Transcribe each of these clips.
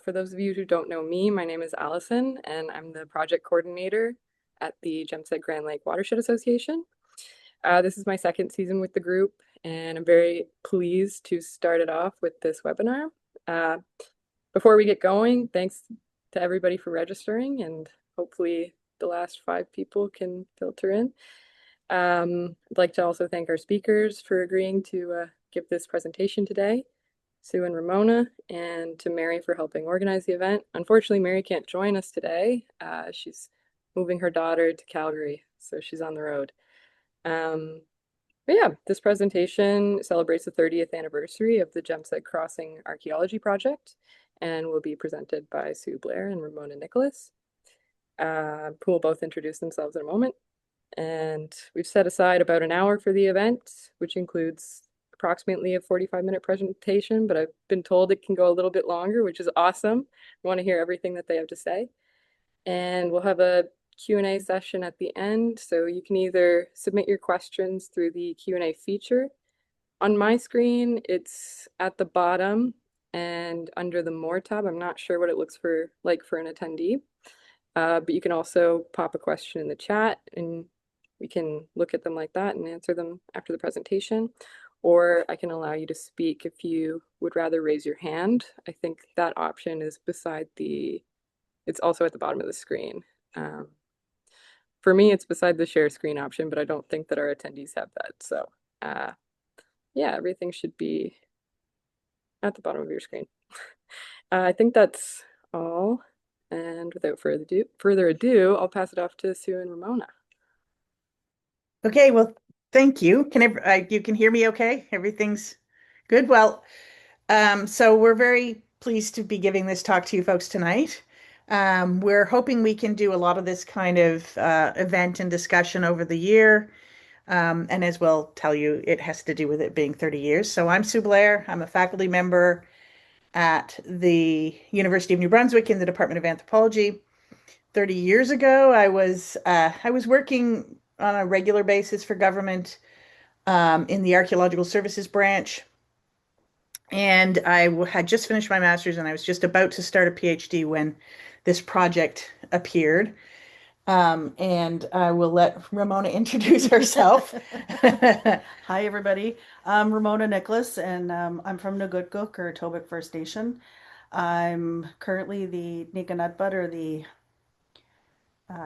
For those of you who don't know me, my name is Allison, and I'm the project coordinator at the Jemseg Grand Lake Watershed Association. This is my second season with the group, and I'm very pleased to start it off with this webinar. Uh, Before we get going, thanks to everybody for registering, and hopefully the last 5 people can filter in. I'd like to also thank our speakers for agreeing to give this presentation today. Sue and Ramona, and to Mary for helping organize the event. Unfortunately, Mary can't join us today. She's moving her daughter to Calgary, so she's on the road. But yeah, this presentation celebrates the 30th anniversary of the Jemseg Crossing Archaeology Project and will be presented by Sue Blair and Ramona Nicholas, who will both introduce themselves in a moment. And we've set aside about an hour for the event, which includes approximately a 45-minute presentation, but I've been told it can go a little bit longer, which is awesome. I want to hear everything that they have to say. And we'll have a Q&A session at the end, so you can either submit your questions through the Q&A feature. On my screen, it's at the bottom and under the More tab. I'm not sure what it looks like for an attendee, but you can also pop a question in the chat and we can look at them like that and answer them after the presentation. Or I can allow you to speak if you would rather raise your hand. I think that option is it's also at the bottom of the screen. For me, it's beside the share screen option, but I don't think that our attendees have that. So yeah, everything should be at the bottom of your screen. I think that's all. And without further ado, I'll pass it off to Sue and Ramona. Okay, well, thank you. You can hear me okay? Everything's good. Well, so we're very pleased to be giving this talk to you folks tonight. We're hoping we can do a lot of this kind of event and discussion over the year. And as we'll tell you, it has to do with it being 30 years. So I'm Sue Blair. I'm a faculty member at the University of New Brunswick in the Department of Anthropology. 30 years ago, I was working on a regular basis for government in the Archaeological Services branch. And had just finished my master's and I was just about to start a PhD when this project appeared. And I will let Ramona introduce herself. Hi, everybody. I'm Ramona Nicholas, and I'm from Nugutguk or Tobic First Nation. I'm currently the Nikanutbut, or the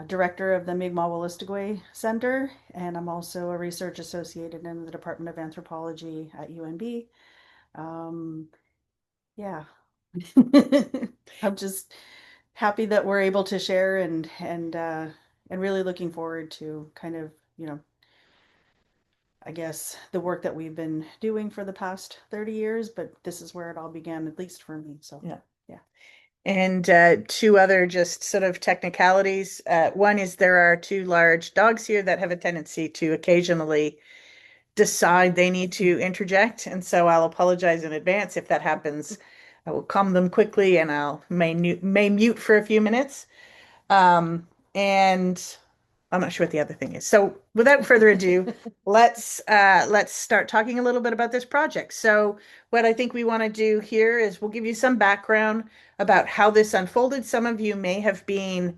director of the Mi'kmaq Wolastoqiyik Center, and I'm also a research associated in the Department of Anthropology at UNB. Um, yeah, I'm just happy that we're able to share and really looking forward to kind of, I guess the work that we've been doing for the past 30 years, but this is where it all began, at least for me. So, Yeah. yeah. And two other just sort of technicalities. One is there are two large dogs here that have a tendency to occasionally decide they need to interject. And so I'll apologize in advance if that happens. I will calm them quickly and may mute for a few minutes. And I'm not sure what the other thing is. So without further ado, let's start talking a little bit about this project. So what I think we want to do here is we'll give you some background about how this unfolded. Some of you may have been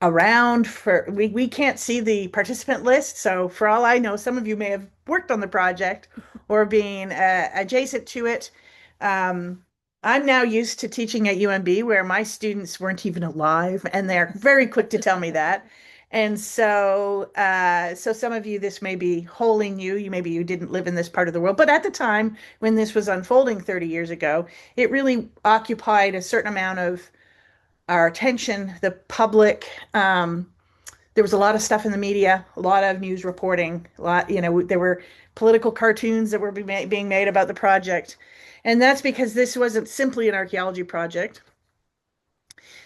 around for we can't see the participant list, so for all I know, some of you may have worked on the project or being adjacent to it. I'm now used to teaching at UNB where my students weren't even alive, and they're very quick to tell me that. And so some of you, this may be wholly new. Maybe you didn't live in this part of the world, but at the time when this was unfolding 30 years ago, it really occupied a certain amount of our attention, the public. There was a lot of stuff in the media, a lot of news reporting, a lot, there were political cartoons that were being made about the project. And that's because this wasn't simply an archaeology project.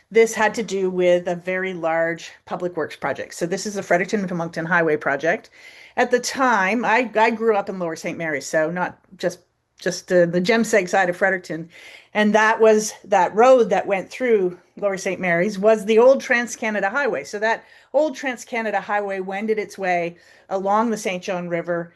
This had to do with a very large public works project. So this is the Fredericton and Moncton Highway project. At the time, I grew up in Lower St. Mary's, so not just the Jemseg side of Fredericton. And that road that went through Lower St. Mary's was the old TransCanada Highway. So that old TransCanada Highway wended its way along the St. John River.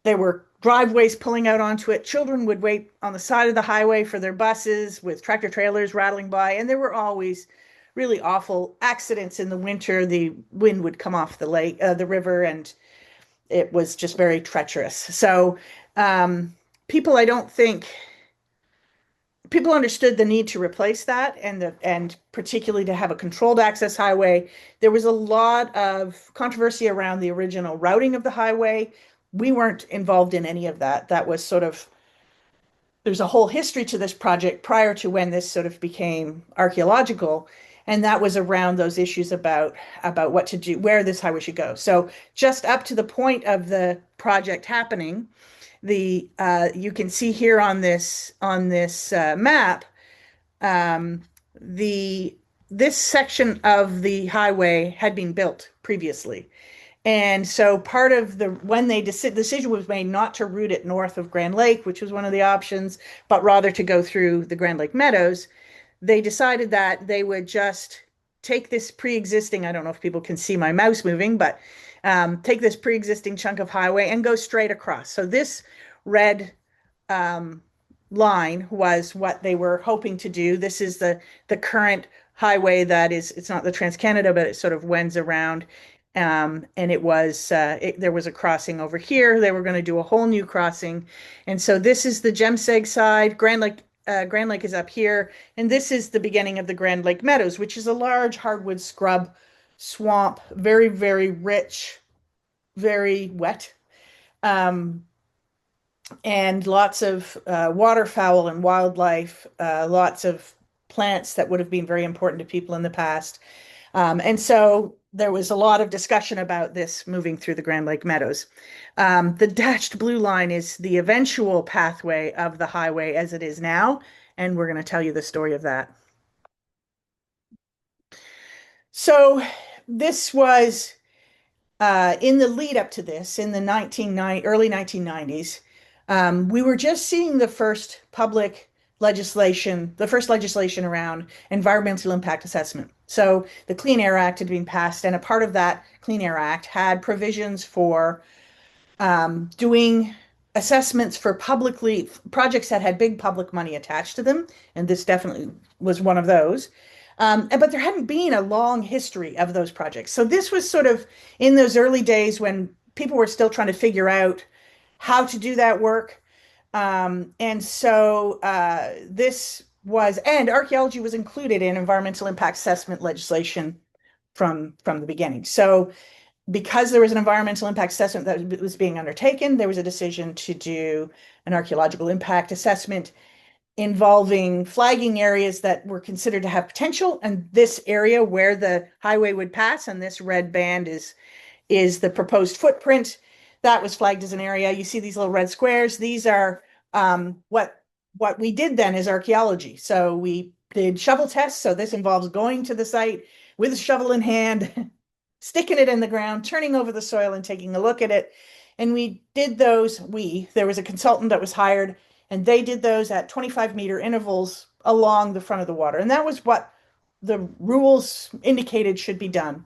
There were driveways pulling out onto it. Children would wait on the side of the highway for their buses with tractor trailers rattling by. And there were always really awful accidents in the winter. The wind would come off the river, and it was just very treacherous. So people, I don't think people understood the need to replace that, and particularly to have a controlled access highway. There was a lot of controversy around the original routing of the highway. We weren't involved in any of that. That was sort of, there's a whole history to this project prior to when this sort of became archaeological. And that was around those issues about what to do, where this highway should go. So just up to the point of the project happening, you can see here on this map, this section of the highway had been built previously. And so part of when the decision was made not to route it north of Grand Lake, which was one of the options, but rather to go through the Grand Lake Meadows, they decided that they would just take this pre-existing, I don't know if people can see my mouse moving, but take this pre-existing chunk of highway and go straight across. So this red line was what they were hoping to do. This is the current highway that is, it's not the TransCanada, but it sort of wends around. And it was, there was a crossing over here. They were going to do a whole new crossing. And so this is the Jemseg side. Grand Lake is up here. And this is the beginning of the Grand Lake Meadows, which is a large hardwood scrub swamp, very, very rich, very wet. And lots of waterfowl and wildlife, lots of plants that would have been very important to people in the past. And so there was a lot of discussion about this moving through the Grand Lake Meadows. The dashed blue line is the eventual pathway of the highway as it is now, and we're going to tell you the story of that. So this was in the lead up to this, in the early 1990s, we were just seeing the first legislation around environmental impact assessment. So the Clean Air Act had been passed, and a part of that Clean Air Act had provisions for doing assessments for projects that had big public money attached to them, and this definitely was one of those. But there hadn't been a long history of those projects. So this was sort of in those early days when people were still trying to figure out how to do that work. And so and archaeology was included in environmental impact assessment legislation from the beginning. So because there was an environmental impact assessment that was being undertaken, there was a decision to do an archaeological impact assessment involving flagging areas that were considered to have potential. And this area where the highway would pass, and this red band is the proposed footprint. That was flagged as an area. You see these little red squares. These are what we did then is archaeology. So we did shovel tests. So this involves going to the site with a shovel in hand, sticking it in the ground, turning over the soil and taking a look at it. And we did those. There was a consultant that was hired, and they did those at 25-meter intervals along the front of the water. And that was what the rules indicated should be done.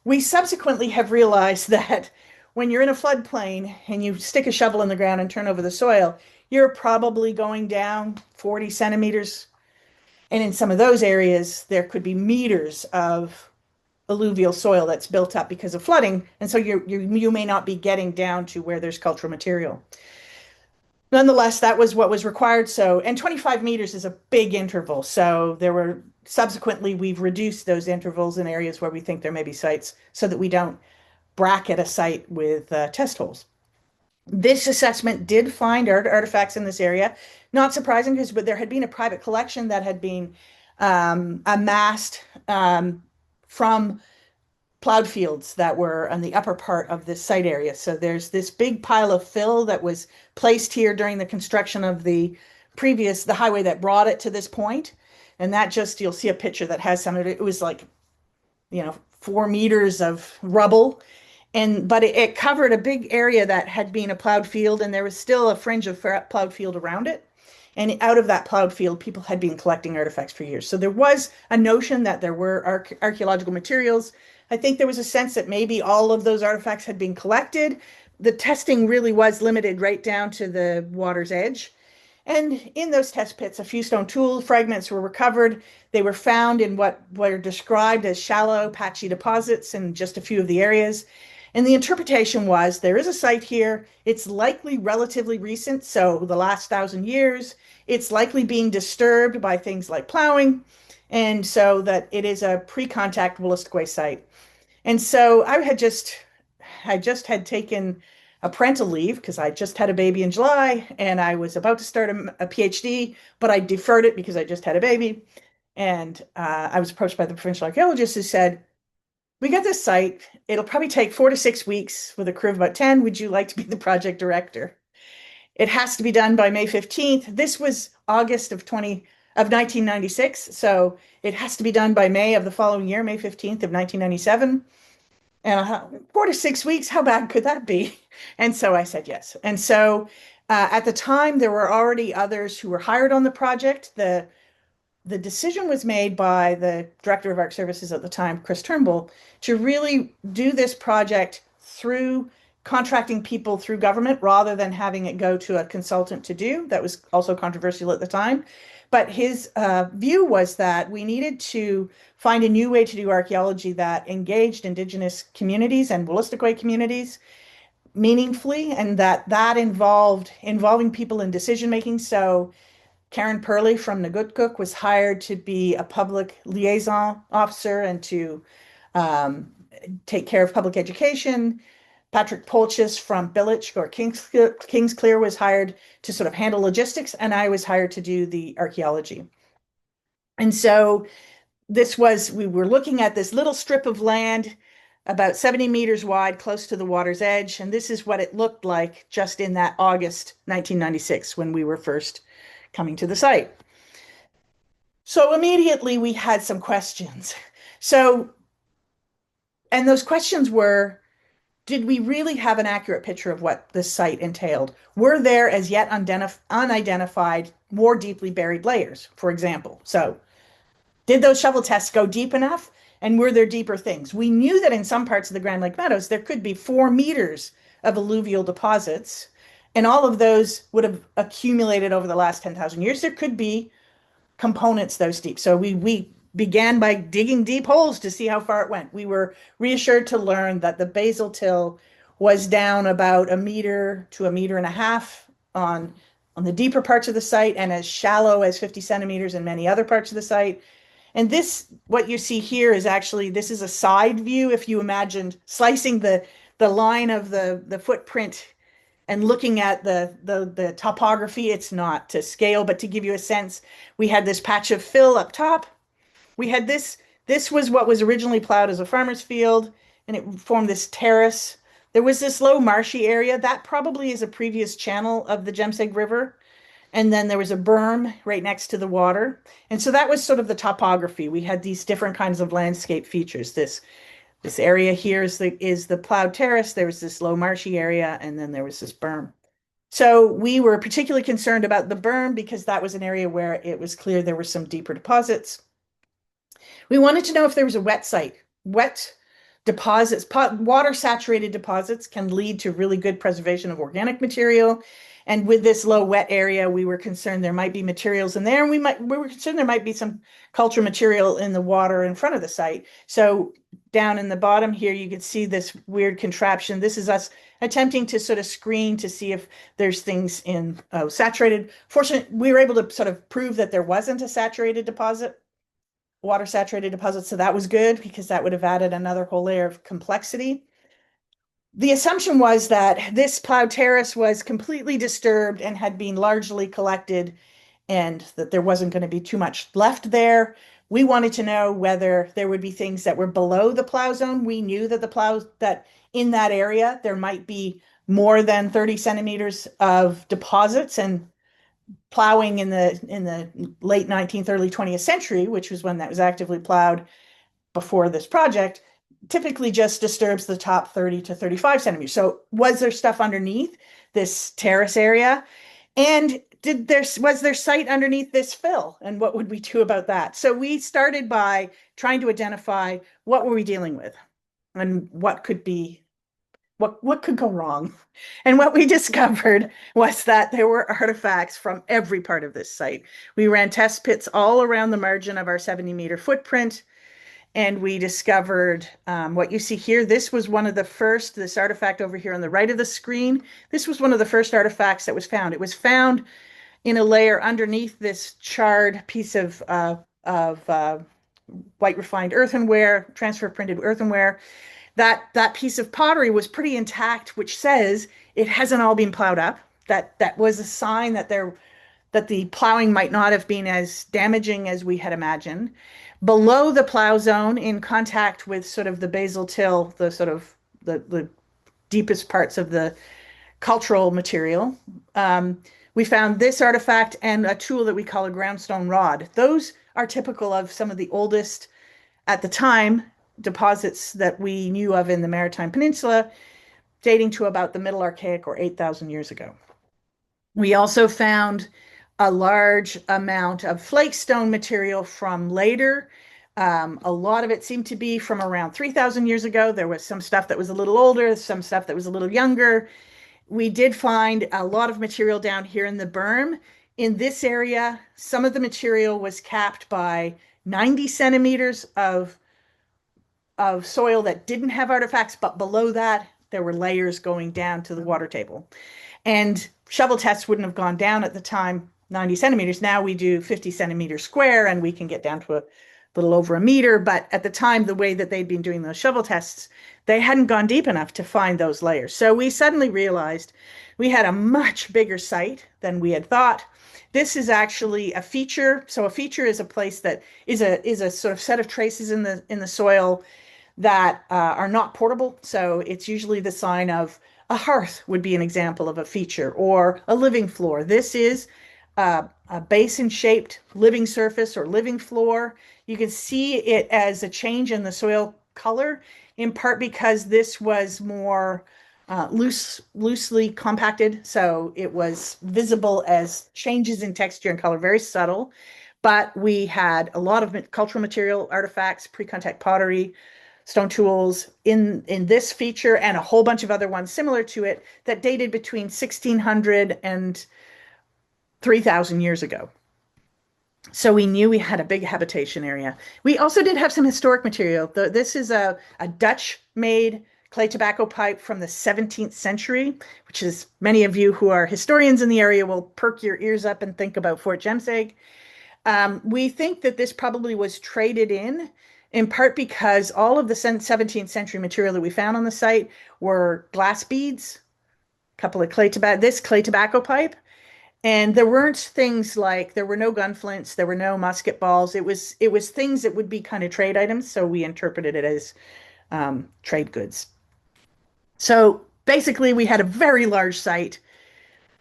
We subsequently have realized that when you're in a floodplain and you stick a shovel in the ground and turn over the soil, you're probably going down 40 centimeters. And in some of those areas, there could be meters of alluvial soil that's built up because of flooding. And so you may not be getting down to where there's cultural material. Nonetheless, that was what was required. So, and 25 meters is a big interval. So subsequently, we've reduced those intervals in areas where we think there may be sites so that we don't bracket a site with test holes. This assessment did find artifacts in this area. Not surprising, because there had been a private collection that had been amassed from plowed fields that were on the upper part of this site area. So there's this big pile of fill that was placed here during the construction of the highway that brought it to this point. And that you'll see a picture that has some of it. It was like, 4 meters of rubble. But it covered a big area that had been a plowed field, and there was still a fringe of plowed field around it. And out of that plowed field, people had been collecting artifacts for years. So there was a notion that there were archaeological materials. I think there was a sense that maybe all of those artifacts had been collected, the testing really was limited right down to the water's edge. And in those test pits, a few stone tool fragments were recovered. They were found in what were described as shallow, patchy deposits in just a few of the areas. And the interpretation was there is a site here. It's likely relatively recent, so the last 1,000 years. It's likely being disturbed by things like plowing, and so that it is a pre-contact Wolastoqiyik site. And so I just had taken a parental leave because I just had a baby in July and I was about to start a PhD, but I deferred it because I just had a baby. And I was approached by the provincial archaeologist who said, we got this site. It'll probably take 4 to 6 weeks with a crew of about 10. Would you like to be the project director? It has to be done by May 15th. This was August of 1996. So it has to be done by May of the following year, May 15th of 1997. And I thought, 4 to 6 weeks, how bad could that be? And so I said yes. And so at the time, there were already others who were hired on the project. The decision was made by the director of Arch Services at the time, Chris Turnbull, to really do this project through contracting people through government rather than having it go to a consultant to do. That was also controversial at the time. But his view was that we needed to find a new way to do archaeology that engaged Indigenous communities and Wolastoqiyik communities meaningfully, and that involving people in decision making. So Karen Purley from Nagutcook was hired to be a public liaison officer and to take care of public education. Patrick Polchis from Billich or Kingsclear was hired to sort of handle logistics, and I was hired to do the archaeology. And so we were looking at this little strip of land about 70 meters wide, close to the water's edge. And this is what it looked like just in that August 1996 when we were first coming to the site. So immediately we had some questions. And those questions were, did we really have an accurate picture of what this site entailed? Were there as yet unidentified, more deeply buried layers, for example? So did those shovel tests go deep enough? And were there deeper things? We knew that in some parts of the Grand Lake Meadows, there could be 4 meters of alluvial deposits, and all of those would have accumulated over the last 10,000 years. There could be components those deep. So we began by digging deep holes to see how far it went. We were reassured to learn that the basal till was down about 1 to 1.5 meters on the deeper parts of the site and as shallow as 50 centimeters in many other parts of the site. And this, what you see here is actually, this is a side view. If you imagined slicing the line of the footprint and looking at the topography, it's not to scale, but to give you a sense, we had this patch of fill up top. We had this was what was originally plowed as a farmer's field, and it formed this terrace. There was this low marshy area. That probably is a previous channel of the Jemseg River. And then there was a berm right next to the water. And so that was sort of the topography. We had these different kinds of landscape features. This area here is the plowed terrace. There was this low marshy area, and then there was this berm. So we were particularly concerned about the berm because that was an area where it was clear there were some deeper deposits. We wanted to know if there was a wet site. Wet deposits, water-saturated deposits can lead to really good preservation of organic material. And with this low wet area, we were concerned there might be materials in there, and we were concerned there might be some culture material in the water in front of the site. So down in the bottom here, you can see this weird contraption. This is us attempting to sort of screen to see if there's things in saturated. Fortunately, we were able to sort of prove that there wasn't a saturated deposit, water saturated deposit. So that was good because that would have added another whole layer of complexity. The assumption was that this plowed terrace was completely disturbed and had been largely collected and that there wasn't going to be too much left there. We wanted to know whether there would be things that were below the plow zone. We knew that that in that area, there might be more than 30 centimeters of deposits, and plowing in the late 19th, early 20th century, which was when that was actively plowed before this project, typically just disturbs the top 30 to 35 centimeters. So was there stuff underneath this terrace area? And was there site underneath this fill? And what would we do about that? So we started by trying to identify what were we dealing with and what could be what could go wrong? And what we discovered was that there were artifacts from every part of this site. We ran test pits all around the margin of our 70-meter footprint, and we discovered what you see here. This was one of the first, this artifact over here on the right of the screen. This was one of the first artifacts that was found. It was found in a layer underneath this charred piece of white refined earthenware, transfer printed earthenware. That piece of pottery was pretty intact, which says it hasn't all been plowed up. That was a sign that the plowing might not have been as damaging as we had imagined. Below the plow zone, in contact with sort of the basal till, the sort of the deepest parts of the cultural material, we found this artifact and a tool that we call a groundstone rod. Those are typical of some of the oldest, at the time, deposits that we knew of in the Maritime Peninsula, dating to about the Middle Archaic or 8,000 years ago. We also found a large amount of flake stone material from later. A lot of it seemed to be from around 3,000 years ago. There was some stuff that was a little older, some stuff that was a little younger. We did find a lot of material down here in the berm. In this area, some of the material was capped by 90 centimeters of soil that didn't have artifacts, but below that, there were layers going down to the water table. And shovel tests wouldn't have gone down at the time 90 centimeters. Now we do 50 centimeters square, and we can get down to a little over a meter. But at the time, the way that they'd been doing those shovel tests, they hadn't gone deep enough to find those layers. So we suddenly realized we had a much bigger site than we had thought. This is actually a feature. So a feature is a place that is a sort of set of traces in the soil that are not portable. So it's usually the sign of a hearth would be an example of a feature, or a living floor. This is a basin-shaped living surface or living floor. You can see it as a change in the soil color, in part because this was more loosely compacted. So it was visible as changes in texture and color, very subtle. But we had a lot of cultural material artifacts, pre-contact pottery, stone tools in this feature, and a whole bunch of other ones similar to it that dated between 1600 and 3,000 years ago. So we knew we had a big habitation area. We also did have some historic material. This is a Dutch-made clay tobacco pipe from the 17th century, which is, many of you who are historians in the area will perk your ears up and think about Fort Jemseg. We think that this probably was traded in part because all of the 17th century material that we found on the site were glass beads, a couple of clay tobacco pipe. And there weren't things like, there were no gun flints, there were no musket balls. It was things that would be kind of trade items. So we interpreted it as trade goods. So basically we had a very large site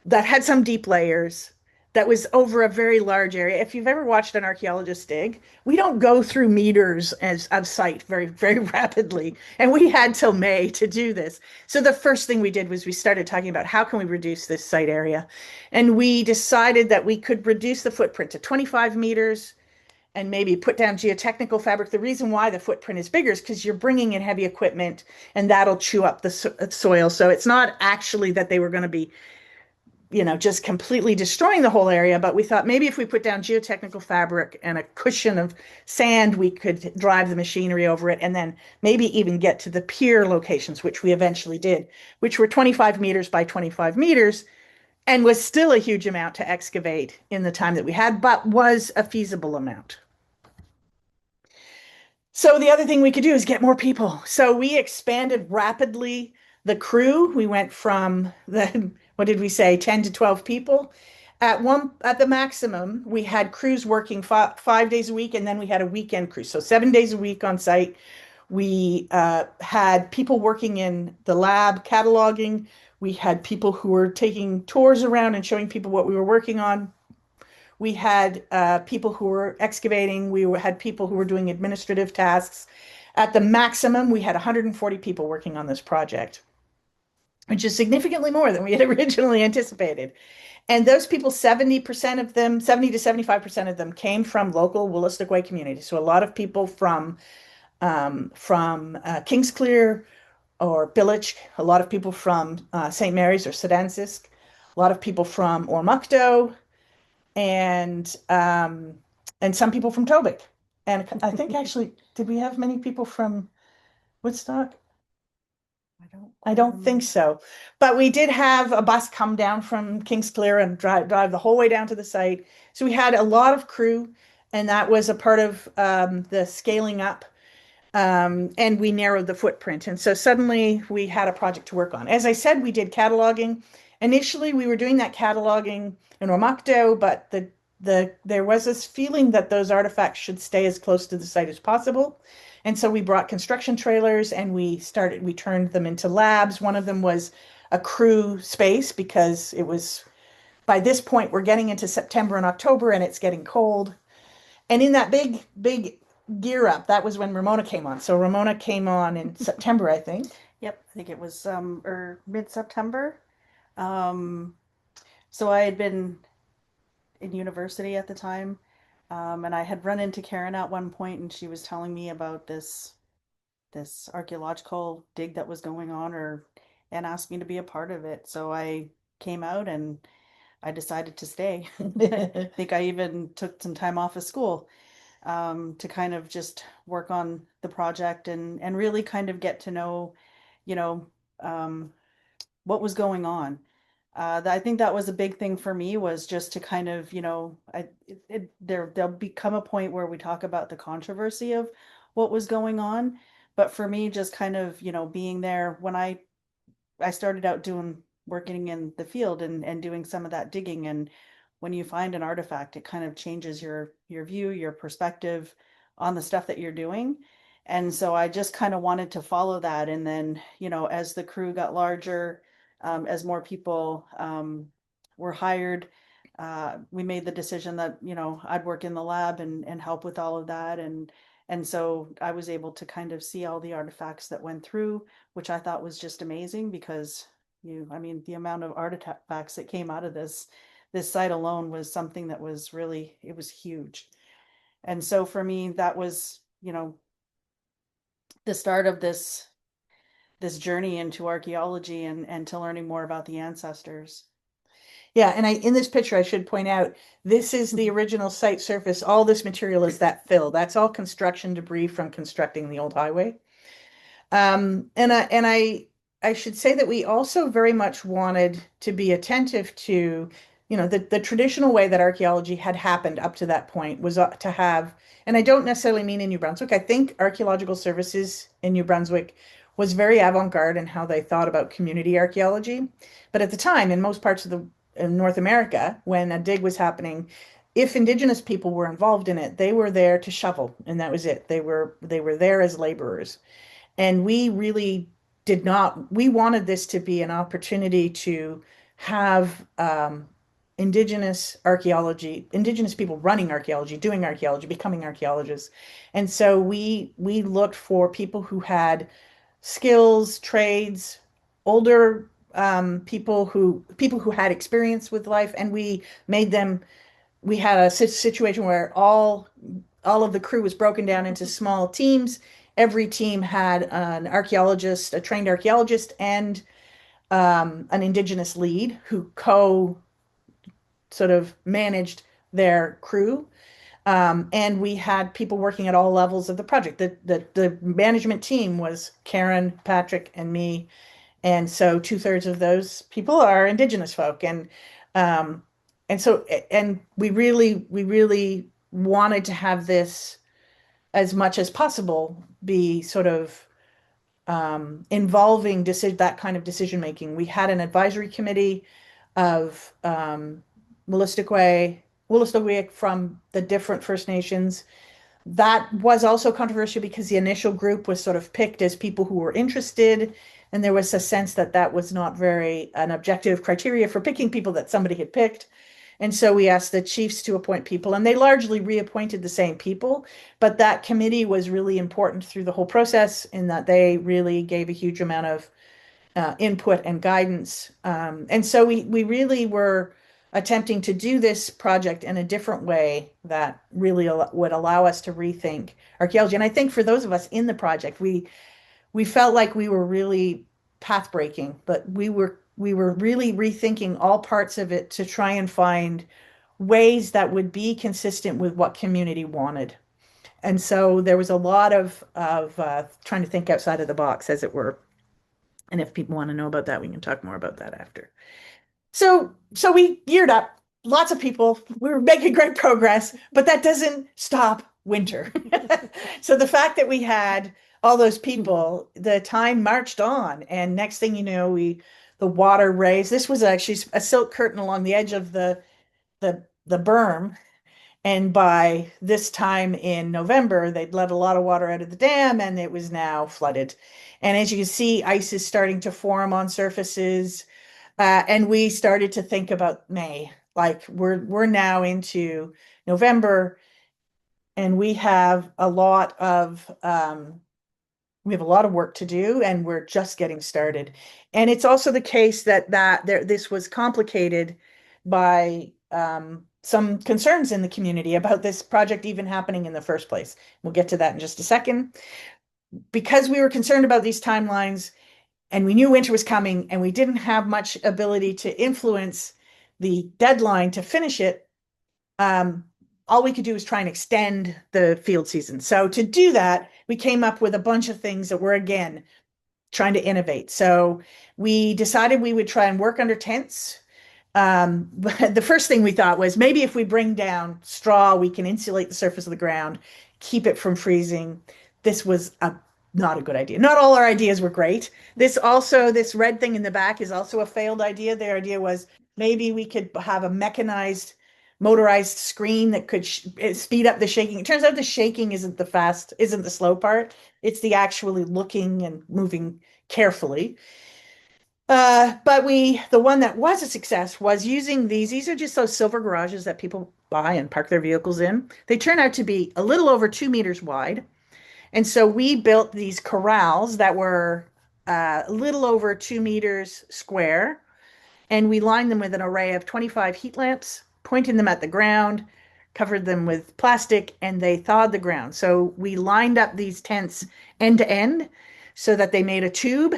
that had some deep layers, that was over a very large area. If you've ever watched an archaeologist dig, we don't go through meters of site very, very rapidly. And we had till May to do this. So the first thing we did was we started talking about how can we reduce this site area? And we decided that we could reduce the footprint to 25 meters and maybe put down geotechnical fabric. The reason why the footprint is bigger is because you're bringing in heavy equipment and that'll chew up the soil. So it's not actually that they were going to be just completely destroying the whole area. But we thought maybe if we put down geotechnical fabric and a cushion of sand, we could drive the machinery over it and then maybe even get to the pier locations, which we eventually did, which were 25 meters by 25 meters and was still a huge amount to excavate in the time that we had, but was a feasible amount. So the other thing we could do is get more people. So we expanded rapidly the crew. We went from what did we say, 10 to 12 people. At the maximum, we had crews working 5 days a week, and then we had a weekend crew. So 7 days a week on site. We had people working in the lab cataloging. We had people who were taking tours around and showing people what we were working on. We had people who were excavating. We had people who were doing administrative tasks. At the maximum, we had 140 people working on this project, which is significantly more than we had originally anticipated. And those people, 70% of them, 70 to 75% of them came from local Wolastoqiyik communities. So a lot of people from Kingsclear, or Bilic, a lot of people from St. Mary's or Sedansisk, a lot of people from Ormukto, and um, and some people from Tobic. And I think actually, did we have many people from Woodstock? I don't I quite don't think remember. so. But we did have a bus come down from Kingsclear and drive the whole way down to the site. So we had a lot of crew, and that was a part of the scaling up. And we narrowed the footprint. And so suddenly we had a project to work on. As I said, we did cataloging. Initially, we were doing that cataloging in Ormukto, but there was this feeling that those artifacts should stay as close to the site as possible. And so we brought construction trailers and we turned them into labs. One of them was a crew space because it was, by this point, we're getting into September and October and it's getting cold. And in that big gear up, that was when Ramona came on. So Ramona came on in September, I think. Yep, I think it was or mid-September. Um, so I had been in university at the time, and I had run into Karen at one point, and she was telling me about this archaeological dig that was going on, or and asked me to be a part of it. So I came out and I decided to stay. I think I even took some time off of school to kind of just work on the project and really kind of get to know, you know, um, what was going on. I think that was a big thing for me was just to kind of, there'll become a point where we talk about the controversy of what was going on, but for me, just kind of, being there when I started out doing working in the field and doing some of that digging. And when you find an artifact, it kind of changes your view, your perspective on the stuff that you're doing. And so I just kind of wanted to follow that. And then, as the crew got larger, as more people were hired, we made the decision that, I'd work in the lab and help with all of that. And so I was able to kind of see all the artifacts that went through, which I thought was just amazing because I mean, the amount of artifacts that came out of this site alone was something that was really, it was huge. And so for me, that was, the start of this journey into archaeology and to learning more about the ancestors. Yeah, and in this picture, I should point out, this is the original site surface. All this material is that fill. That's all construction debris from constructing the old highway. And I should say that we also very much wanted to be attentive to, the traditional way that archaeology had happened up to that point was to have, and I don't necessarily mean in New Brunswick. I think archaeological services in New Brunswick was very avant-garde in how they thought about community archaeology. But at the time, in most parts of the in North America, when a dig was happening, if Indigenous people were involved in it, they were there to shovel, and that was it. They were there as laborers. And we really did not, we wanted this to be an opportunity to have Indigenous archaeology, Indigenous people running archaeology, doing archaeology, becoming archaeologists. And so we looked for people who had skills, trades, older people who had experience with life, and we made them. We had a situation where all of the crew was broken down into small teams. Every team had an archaeologist, a trained archaeologist, and an Indigenous lead who sort of managed their crew. And we had people working at all levels of the project. The management team was Karen, Patrick, and me. And so two-thirds of those people are Indigenous folk. Um, and we really wanted to have this as much as possible be sort of involving that kind of decision making. We had an advisory committee of Wolastoqiyik from the different First Nations. That was also controversial because the initial group was sort of picked as people who were interested, and there was a sense that that was not very an objective criteria for picking people that somebody had picked. And so we asked the chiefs to appoint people, and they largely reappointed the same people. But that committee was really important through the whole process in that they really gave a huge amount of input and guidance. And so we really were attempting to do this project in a different way that really would allow us to rethink archaeology. And I think for those of us in the project, we felt like we were really path breaking, but we were really rethinking all parts of it to try and find ways that would be consistent with what community wanted. And so there was a lot of trying to think outside of the box, as it were. And if people want to know about that, we can talk more about that after. So we geared up. Lots of people. We were making great progress, but that doesn't stop winter. So the fact that we had all those people, the time marched on, and next thing you know, the water raised. This was actually a silk curtain along the edge of the berm, and by this time in November, they'd let a lot of water out of the dam, and it was now flooded. And as you can see, ice is starting to form on surfaces. And we started to think about May. Like we're now into November, and we have a lot of work to do, and we're just getting started. And it's also the case that this was complicated by some concerns in the community about this project even happening in the first place. We'll get to that in just a second. Because we were concerned about these timelines, and we knew winter was coming, and we didn't have much ability to influence the deadline to finish it, all we could do was try and extend the field season. So to do that, we came up with a bunch of things that were, again, trying to innovate. So we decided we would try and work under tents. But the first thing we thought was maybe if we bring down straw, we can insulate the surface of the ground, keep it from freezing. This was not a good idea. Not all our ideas were great. This red thing in the back is also a failed idea. Their idea was maybe we could have a mechanized, motorized screen that could speed up the shaking. It turns out the shaking isn't the slow part. It's the actually looking and moving carefully. But the one that was a success was using these. These are just those silver garages that people buy and park their vehicles in. They turn out to be a little over 2 meters wide. And so we built these corrals that were a little over 2 meters square, and we lined them with an array of 25 heat lamps, pointing them at the ground, covered them with plastic, and they thawed the ground. So we lined up these tents end to end so that they made a tube,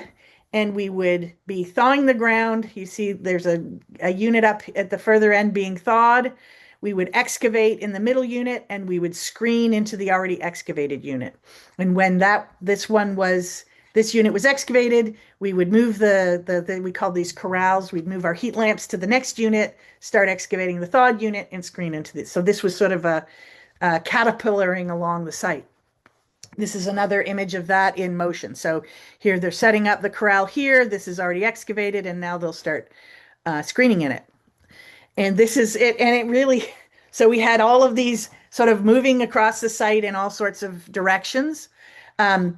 and we would be thawing the ground. You see there's a unit up at the further end being thawed. We would excavate in the middle unit, and we would screen into the already excavated unit. And when this unit was excavated, we would move we called these corrals. We'd move our heat lamps to the next unit, start excavating the thawed unit, and screen into this. So this was sort of a caterpillaring along the site. This is another image of that in motion. So here they're setting up the corral here. This is already excavated, and now they'll start screening in it. And this is it. And it really, so we had all of these sort of moving across the site in all sorts of directions. We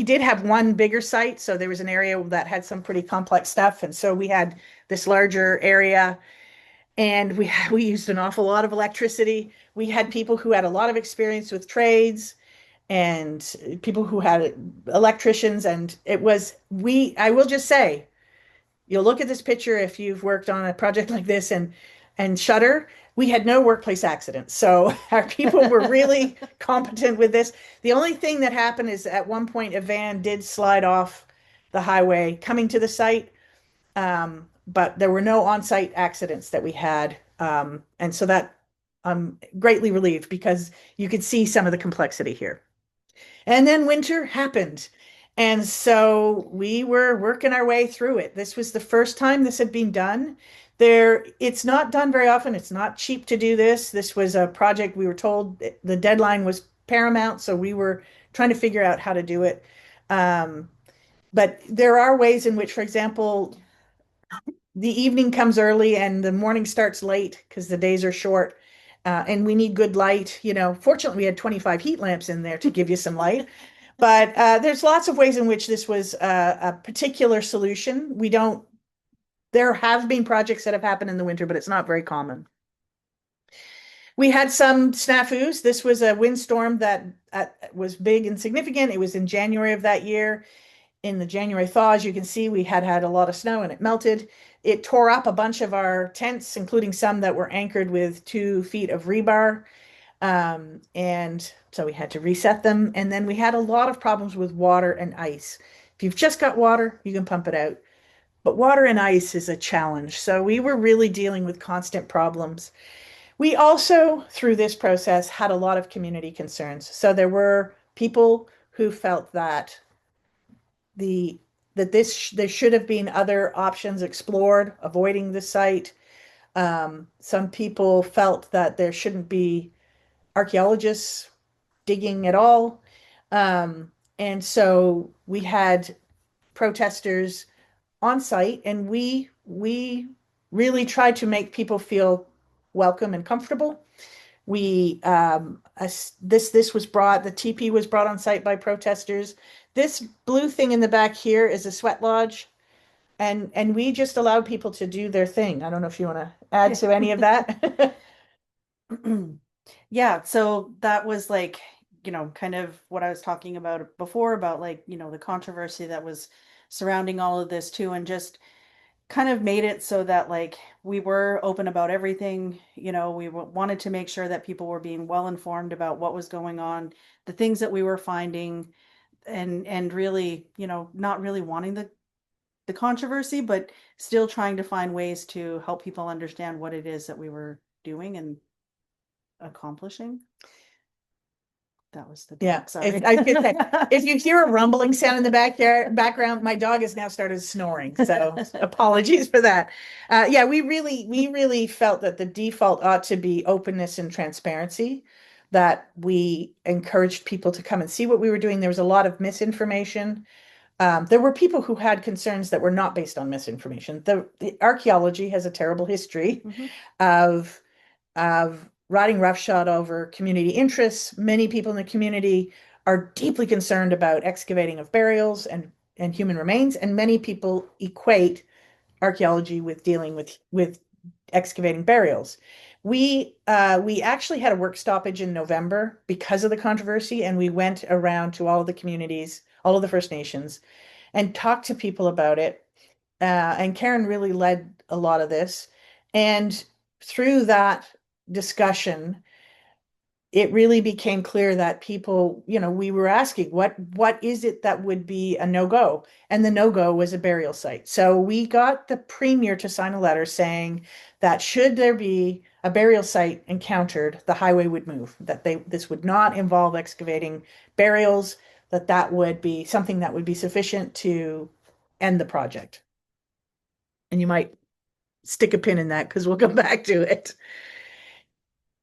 did have one bigger site. So there was an area that had some pretty complex stuff. And so we had this larger area, and we used an awful lot of electricity. We had people who had a lot of experience with trades and people who had electricians. And I will just say, you'll look at this picture if you've worked on a project like this and shudder. We had no workplace accidents. So our people were really competent with this. The only thing that happened is at one point a van did slide off the highway coming to the site. But there were no on-site accidents that we had. And so that I'm greatly relieved because you could see some of the complexity here. And then winter happened. And so we were working our way through it. This was the first time this had been done. It's not done very often. It's not cheap to do this. This was a project we were told the deadline was paramount, so we were trying to figure out how to do it. But there are ways in which, for example, the evening comes early and the morning starts late because the days are short. And we need good light. Fortunately, we had 25 heat lamps in there to give you some light. But there's lots of ways in which this was a particular solution. There have been projects that have happened in the winter, but it's not very common. We had some snafus. This was a windstorm that was big and significant. It was in January of that year. In the January thaw, as you can see, we had a lot of snow and it melted. It tore up a bunch of our tents, including some that were anchored with 2 feet of rebar. And so we had to reset them. And then we had a lot of problems with water and ice. If you've just got water, you can pump it out. But water and ice is a challenge. So we were really dealing with constant problems. We also, through this process, had a lot of community concerns. So there were people who felt that the there should have been other options explored, avoiding the site. Some people felt that there shouldn't be archaeologists digging at all. And so we had protesters on site, and we really tried to make people feel welcome and comfortable. We this was brought, the TP was brought on site by protesters. This blue thing in the back here is a sweat lodge, and we just allowed people to do their thing. I don't know if you want to add to any of that. Yeah, so that was like, kind of what I was talking about before about like, the controversy that was surrounding all of this too, and just kind of made it so that like we were open about everything. We wanted to make sure that people were being well informed about what was going on, the things that we were finding, and really, not really wanting the controversy, but still trying to find ways to help people understand what it is that we were doing and accomplishing. That was the Yeah, dog. Sorry. I could say, if you hear a rumbling sound in the background, my dog has now started snoring. So apologies for that. Yeah, we really felt that the default ought to be openness and transparency, that we encouraged people to come and see what we were doing. There was a lot of misinformation. There were people who had concerns that were not based on misinformation. The archaeology has a terrible history Mhm. of riding roughshod over community interests. Many people in the community are deeply concerned about excavating of burials and human remains, and many people equate archaeology with dealing with excavating burials. We actually had a work stoppage in November because of the controversy, and we went around to all of the communities, all of the First Nations, and talked to people about it. And Karen really led a lot of this. And through that discussion, it really became clear that people, we were asking what is it that would be a no-go? And the no-go was a burial site. So we got the premier to sign a letter saying that should there be a burial site encountered, the highway would move, that this would not involve excavating burials, that would be something that would be sufficient to end the project. And you might stick a pin in that because we'll come back to it.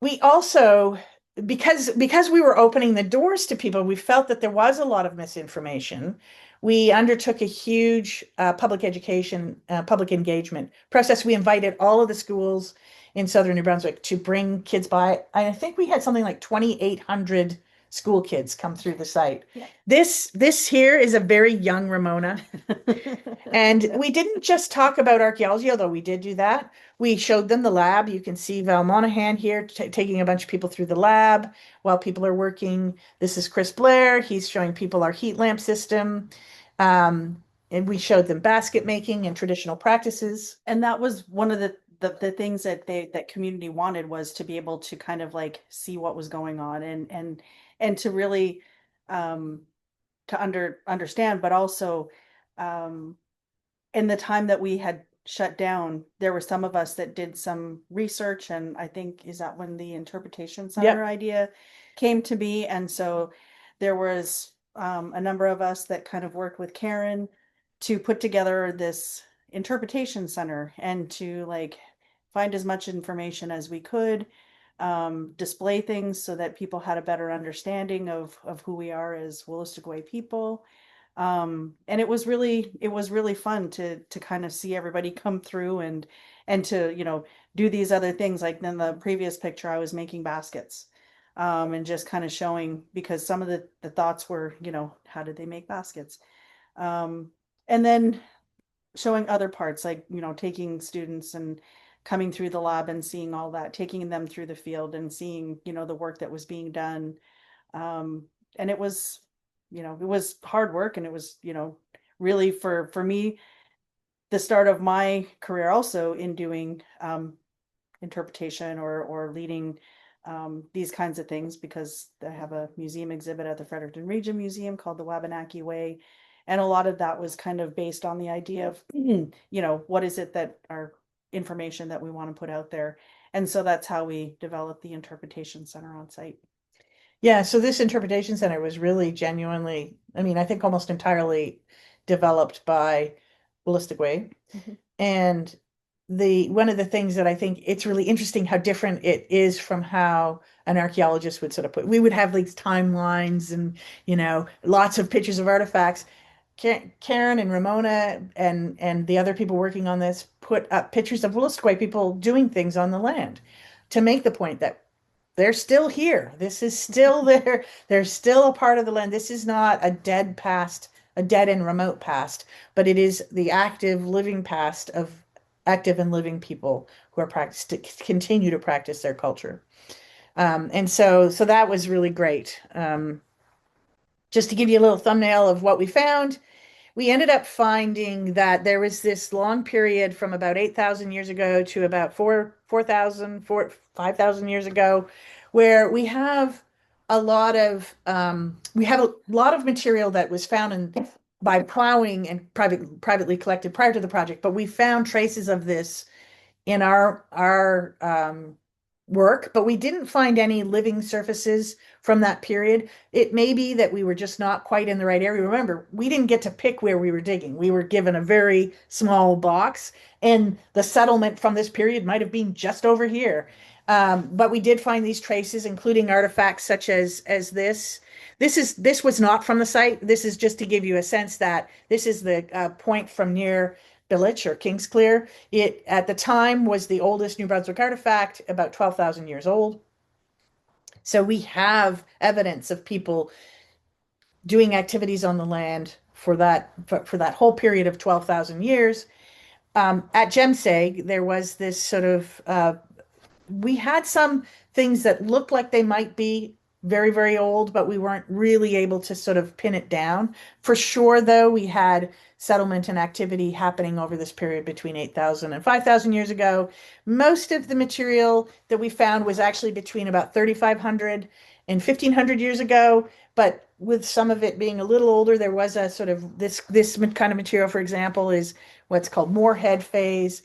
We also, because we were opening the doors to people, we felt that there was a lot of misinformation. We undertook a huge public education, public engagement process. We invited all of the schools in southern New Brunswick to bring kids by. I think we had something like 2,800 school kids come through the site. Yeah. This here is a very young Ramona. And we didn't just talk about archaeology, although we did do that. We showed them the lab. You can see Val Monahan here taking a bunch of people through the lab while people are working. This is Chris Blair. He's showing people our heat lamp system. And we showed them basket making and traditional practices. And that was one of the things that community wanted, was to be able to kind of like see what was going on, and to really to understand, but also um in the time that we had shut down, there were some of us that did some research, and I think, is that when the interpretation center Yep. idea came to be? And so there was a number of us that kind of worked with Karen to put together this interpretation center, and to like find as much information as we could, display things so that people had a better understanding of who we are as Wolastoqiyik people. And it was really fun to kind of see everybody come through, and to do these other things. Like in the previous picture, I was making baskets, and just kind of showing, because some of the thoughts were, how did they make baskets? And then showing other parts, like taking students and coming through the lab and seeing all that, taking them through the field and seeing the work that was being done. um, and it was hard work, and it was really, for me, the start of my career also in doing interpretation, or leading these kinds of things because I have a museum exhibit at the Fredericton Region Museum called the Wabanaki Way. And a lot of that was kind of based on the idea of, what is it that our information that we want to put out there. And so that's how we developed the interpretation center on site. Yeah, so this interpretation center was really genuinely, I mean, I think almost entirely developed by Wolastoqiyik. Mhm. And the one of the things that I think it's really interesting how different it is from how an archaeologist would sort of put, we would have these timelines and, lots of pictures of artifacts. Karen and Ramona and the other people working on this put up pictures of Wolastoqiyik people doing things on the land to make the point that they're still here. This is still there. They're still a part of the land. This is not a dead past, a dead and remote past, but it is the active, living past of active and living people who are practiced to continue to practice their culture. And so that was really great. Just to give you a little thumbnail of what we found, we ended up finding that there was this long period from about 8,000 years ago to about 5,000 years ago, where we have a lot of material that was found by plowing and privately collected prior to the project, but we found traces of this in our work, but we didn't find any living surfaces from that period. It may be that we were just not quite in the right area. Remember, we didn't get to pick where we were digging. We were given a very small box, and the settlement from this period might have been just over here. But we did find these traces, including artifacts such as this. This was not from the site. This is just to give you a sense that this is the point from near Billich or Kingsclear. It at the time was the oldest New Brunswick artifact, about 12,000 years old. So we have evidence of people doing activities on the land for that whole period of 12,000 years. At Jemseg, there was this sort of we had some things that looked like they might be very, very old, but we weren't really able to sort of pin it down. For sure, though, we had settlement and activity happening over this period between 8,000 and 5,000 years ago. Most of the material that we found was actually between about 3,500 and 1,500 years ago, but with some of it being a little older, there was a sort of this kind of material, for example, is what's called Moorhead phase.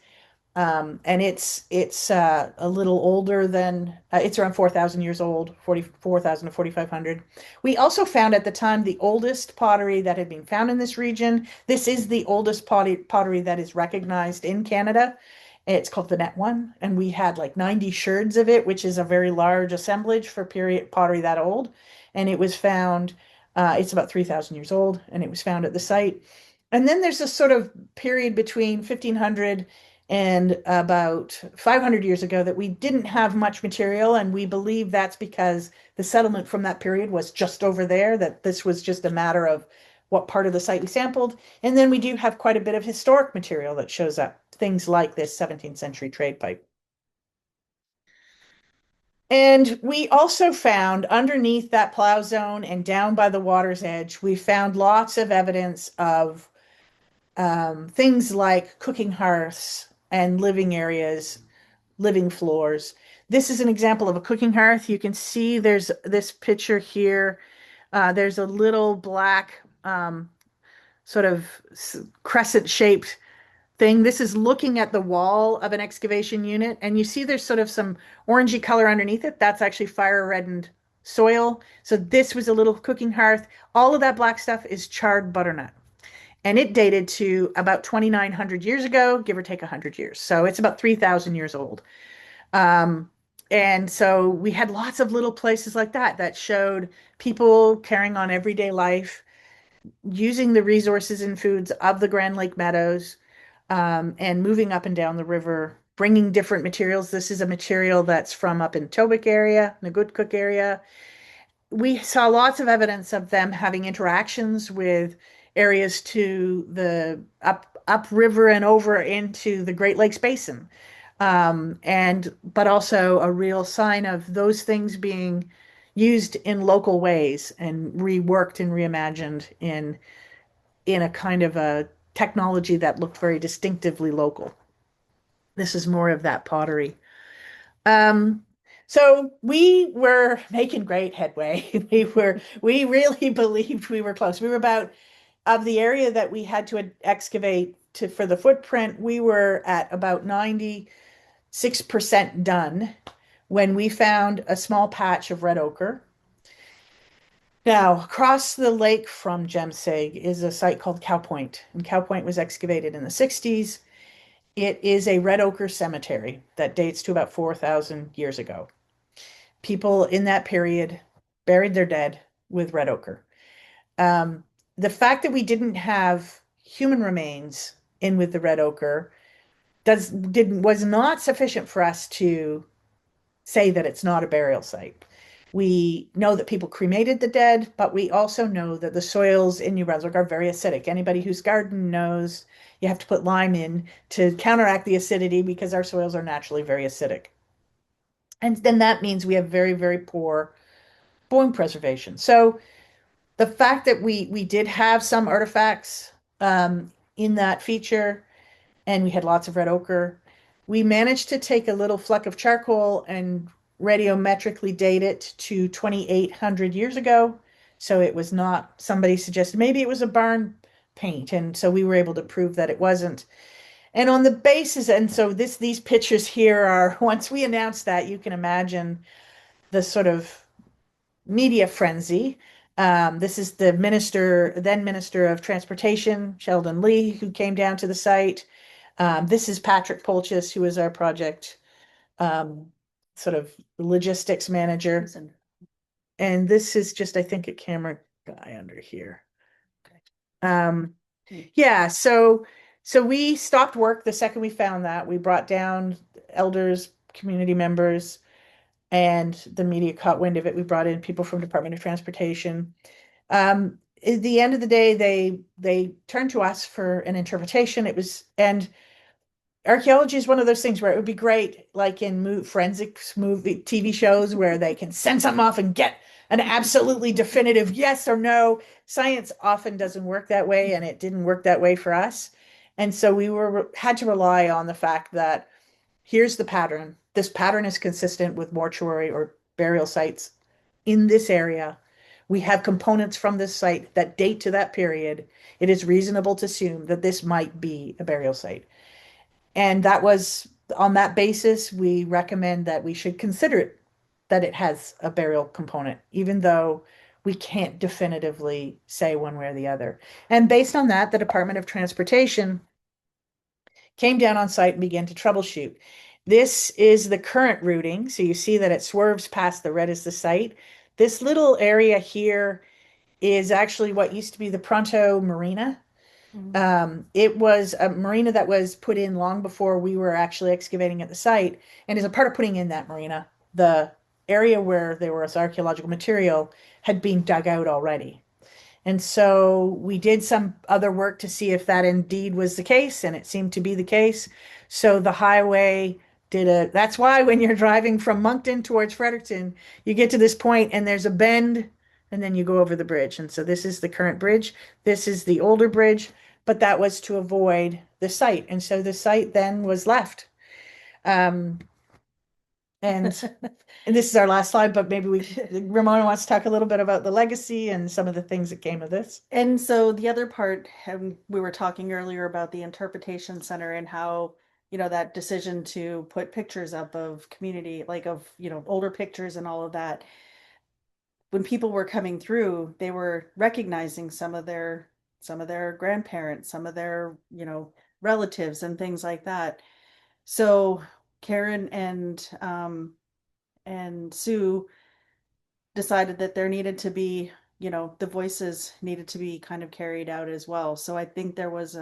And it's a little older than it's around 4,000 years old, 44,000 to 4,500. We also found at the time the oldest pottery that had been found in this region. This is the oldest pottery that is recognized in Canada. It's called the Net One, and we had like 90 sherds of it, which is a very large assemblage for period pottery that old. And it was found, it's about 3,000 years old, and it was found at the site. And then there's a sort of period between 1,500 and about 500 years ago that we didn't have much material, and we believe that's because the settlement from that period was just over there, that this was just a matter of what part of the site we sampled. And then we do have quite a bit of historic material that shows up, things like this 17th century trade pipe. And we also found underneath that plow zone and down by the water's edge, we found lots of evidence of things like cooking hearths and living areas, living floors. This is an example of a cooking hearth. You can see there's this picture here. There's a little black sort of crescent shaped thing. This is looking at the wall of an excavation unit, and you see there's sort of some orangey color underneath it. That's actually fire reddened soil. So this was a little cooking hearth. All of that black stuff is charred butternut. And it dated to about 2,900 years ago, give or take 100 years. So it's about 3,000 years old. Um, and so we had lots of little places like that that showed people carrying on everyday life, using the resources and foods of the Grand Lake Meadows, and moving up and down the river, bringing different materials. This is a material that's from up in Tobic area, Nagoodcook area. We saw lots of evidence of them having interactions with areas to the upriver and over into the Great Lakes Basin. But also a real sign of those things being used in local ways and reworked and reimagined in a kind of a technology that looked very distinctively local. This is more of that pottery. Um, So we were making great headway. We really believed we were close. We were about, of the area that we had to excavate to for the footprint, we were at about 96% done when we found a small patch of red ochre. Now, across the lake from Jemseg is a site called Cow Point, and Cow Point was excavated in the 60s. It is a red ochre cemetery that dates to about 4,000 years ago. People in that period buried their dead with red ochre. Um, the fact that we didn't have human remains in with the red ochre was not sufficient for us to say that it's not a burial site. We know that people cremated the dead, but we also know that the soils in New Brunswick are very acidic. Anybody whose garden knows you have to put lime in to counteract the acidity because our soils are naturally very acidic. And then that means we have very, very poor bone preservation. So the fact that we did have some artifacts in that feature, and we had lots of red ochre, we managed to take a little fleck of charcoal and radiometrically date it to 2,800 years ago. So it was not, somebody suggested maybe it was a barn paint, and so we were able to prove that it wasn't. And on the basis, and so these pictures here are, once we announced that, you can imagine the sort of media frenzy. This is the then Minister of Transportation, Sheldon Lee, who came down to the site. This is Patrick Polchis, who is our project sort of logistics manager. And this is just, I think, a camera guy under here. Yeah, so we stopped work the second we found that. We brought down elders, community members, and the media caught wind of it. We brought in people from Department of Transportation. At the end of the day, they turned to us for an interpretation. And archaeology is one of those things where it would be great, like in forensics movie TV shows, where they can send something off and get an absolutely definitive yes or no. Science often doesn't work that way, and it didn't work that way for us. And so we had to rely on the fact that here's the pattern. This pattern is consistent with mortuary or burial sites in this area. We have components from this site that date to that period. It is reasonable to assume that this might be a burial site. And that was on that basis, we recommend that we should consider it, that it has a burial component, even though we can't definitively say one way or the other. And based on that, the Department of Transportation came down on site and began to troubleshoot. This is the current routing. So you see that it swerves past the red is the site. This little area here is actually what used to be the Pronto Marina. It was a marina that was put in long before we were actually excavating at the site. And as a part of putting in that marina, the area where there was archaeological material had been dug out already. And so we did some other work to see if that indeed was the case, and it seemed to be the case. So the highway that's why when you're driving from Moncton towards Fredericton, you get to this point and there's a bend and then you go over the bridge. And so this is the current bridge. This is the older bridge, but that was to avoid the site. And so the site then was left. And and this is our last slide, but maybe Ramona wants to talk a little bit about the legacy and some of the things that came of this. And so the other part, we were talking earlier about the interpretation center and how, that decision to put pictures up of community, like of, older pictures and all of that. When people were coming through, they were recognizing some of their grandparents, some of their, relatives and things like that. So Karen and Sue decided that there needed to be, the voices needed to be kind of carried out as well. So I think there was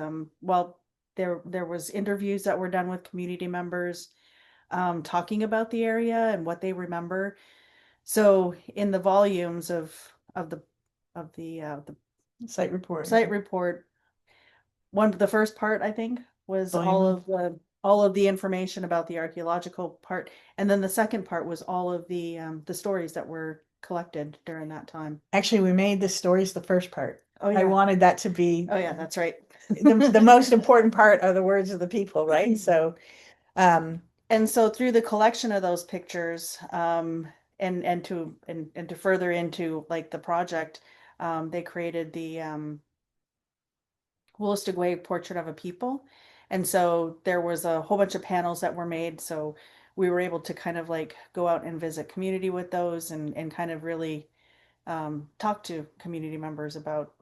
there was interviews that were done with community members talking about the area and what they remember. So in the volumes of the Site report. The first part I think was all of the information about the archaeological part, and then the second part was all of the stories that were collected during that time. Actually, we made the stories the first part. Oh yeah. I wanted that to be. Oh yeah, that's right. the most important part are the words of the people, right? So, And so through the collection of those pictures, and to further into like the project, they created the Wolastoqiyik portrait of a people. And so there was a whole bunch of panels that were made. So we were able to kind of like go out and visit community with those and kind of really talk to community members about,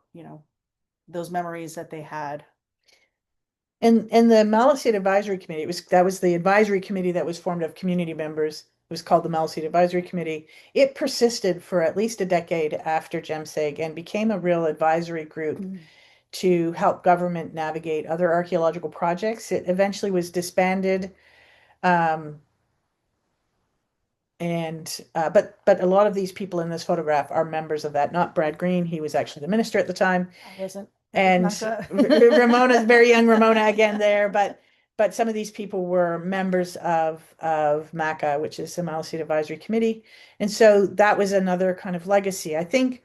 those memories that they had. And the Maliseet Advisory Committee, that was the advisory committee that was formed of community members. It was called the Maliseet Advisory Committee. It persisted for at least a decade after Jemseg and became a real advisory group to help government navigate other archaeological projects. It eventually was disbanded. Um, but a lot of these people in this photograph are members of that. Not Brad Green, he was actually the minister at the time. I wasn't. And Ramona's very young Ramona again there, but some of these people were members of MACA, which is the Maliseet Advisory Committee. And so that was another kind of legacy. I think,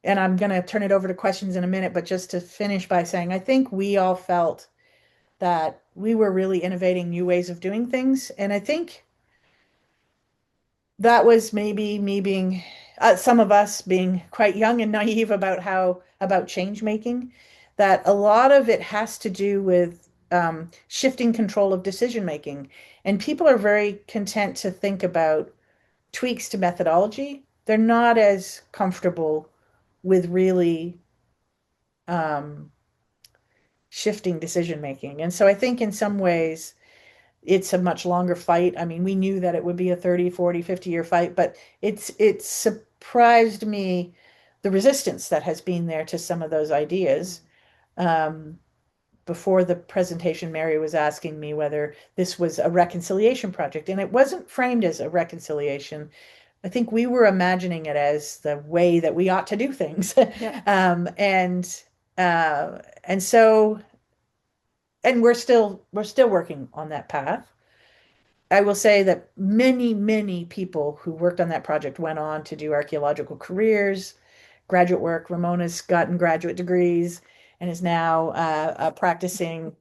and I'm going to turn it over to questions in a minute, but just to finish by saying, I think we all felt that we were really innovating new ways of doing things. And I think that was maybe me being, some of us being quite young and naive about change making, that a lot of it has to do with shifting control of decision making. And people are very content to think about tweaks to methodology. They're not as comfortable with really um, shifting decision making. And so I think in some ways, it's a much longer fight. I mean, we knew that it would be a 30, 40, 50-year fight, but it surprised me the resistance that has been there to some of those ideas. Um, Before the presentation, Mary was asking me whether this was a reconciliation project, and it wasn't framed as a reconciliation. I think we were imagining it as the way that we ought to do things. Yeah. And so and we're still working on that path. I will say that many, many people who worked on that project went on to do archaeological careers, graduate work. Ramona's gotten graduate degrees and is now a practicing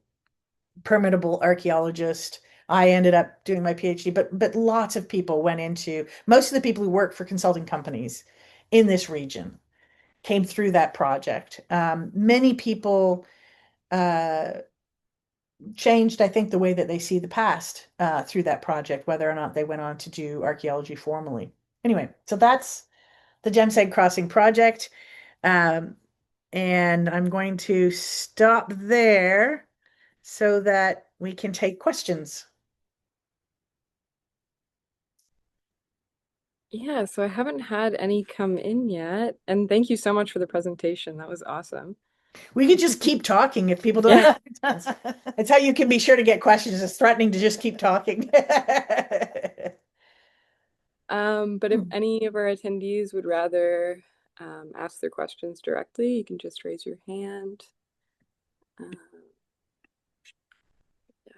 permittable archaeologist. I ended up doing my PhD, but lots of people went into, most of the people who work for consulting companies in this region came through that project. Many people uh, changed, I think, the way that they see the past through that project, whether or not they went on to do archaeology formally. Anyway, so that's the Jemseg Crossing project. Um, and I'm going to stop there so that we can take questions. Yeah, so I haven't had any come in yet. And thank you so much for the presentation. That was awesome. We could just keep talking if people don't have questions. That's how you can be sure to get questions, is threatening to just keep talking. But if any of our attendees would rather ask their questions directly, you can just raise your hand. I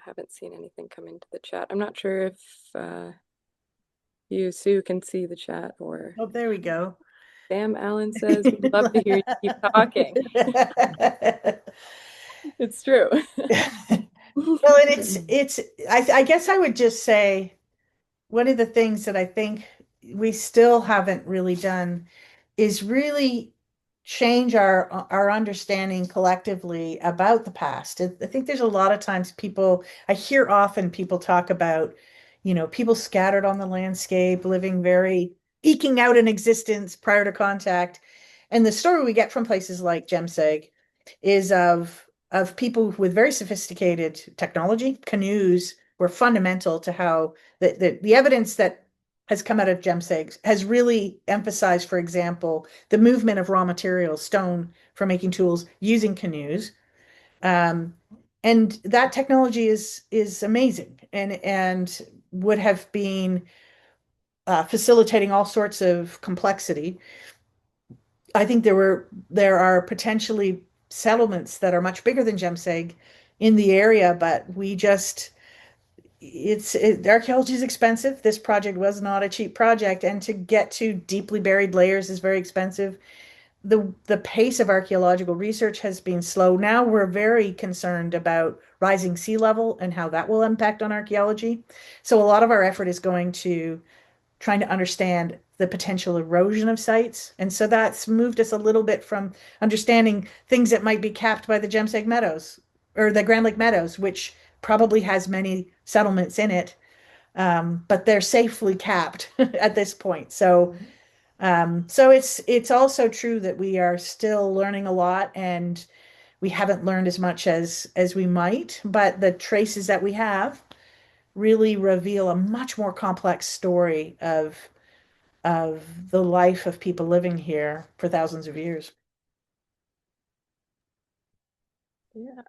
haven't seen anything come into the chat. I'm not sure if you, Sue, can see the chat or. Oh, there we go. Sam Allen says, we'd love to hear you keep talking. It's true. Well, and I guess I would just say one of the things that I think we still haven't really done is really change our understanding collectively about the past. I think there's a lot of times I hear often people talk about, people scattered on the landscape, living very, eking out an existence prior to contact. And the story we get from places like Jemseg is of people with very sophisticated technology. Canoes were fundamental to how the evidence that has come out of Jemseg has really emphasized, for example, the movement of raw materials, stone, for making tools using canoes. And that technology is amazing and would have been facilitating all sorts of complexity. I think there are potentially settlements that are much bigger than Jemseg in the area, but archaeology is expensive. This project was not a cheap project, and to get to deeply buried layers is very expensive. the pace of archaeological research has been slow. Now we're very concerned about rising sea level and how that will impact on archaeology. So a lot of our effort is going to trying to understand the potential erosion of sites. And so that's moved us a little bit from understanding things that might be capped by the Jemseg Meadows or the Grand Lake Meadows, which probably has many settlements in it, but they're safely capped at this point. So it's also true that we are still learning a lot, and we haven't learned as much as we might, but the traces that we have really reveal a much more complex story of the life of people living here for thousands of years. Yeah.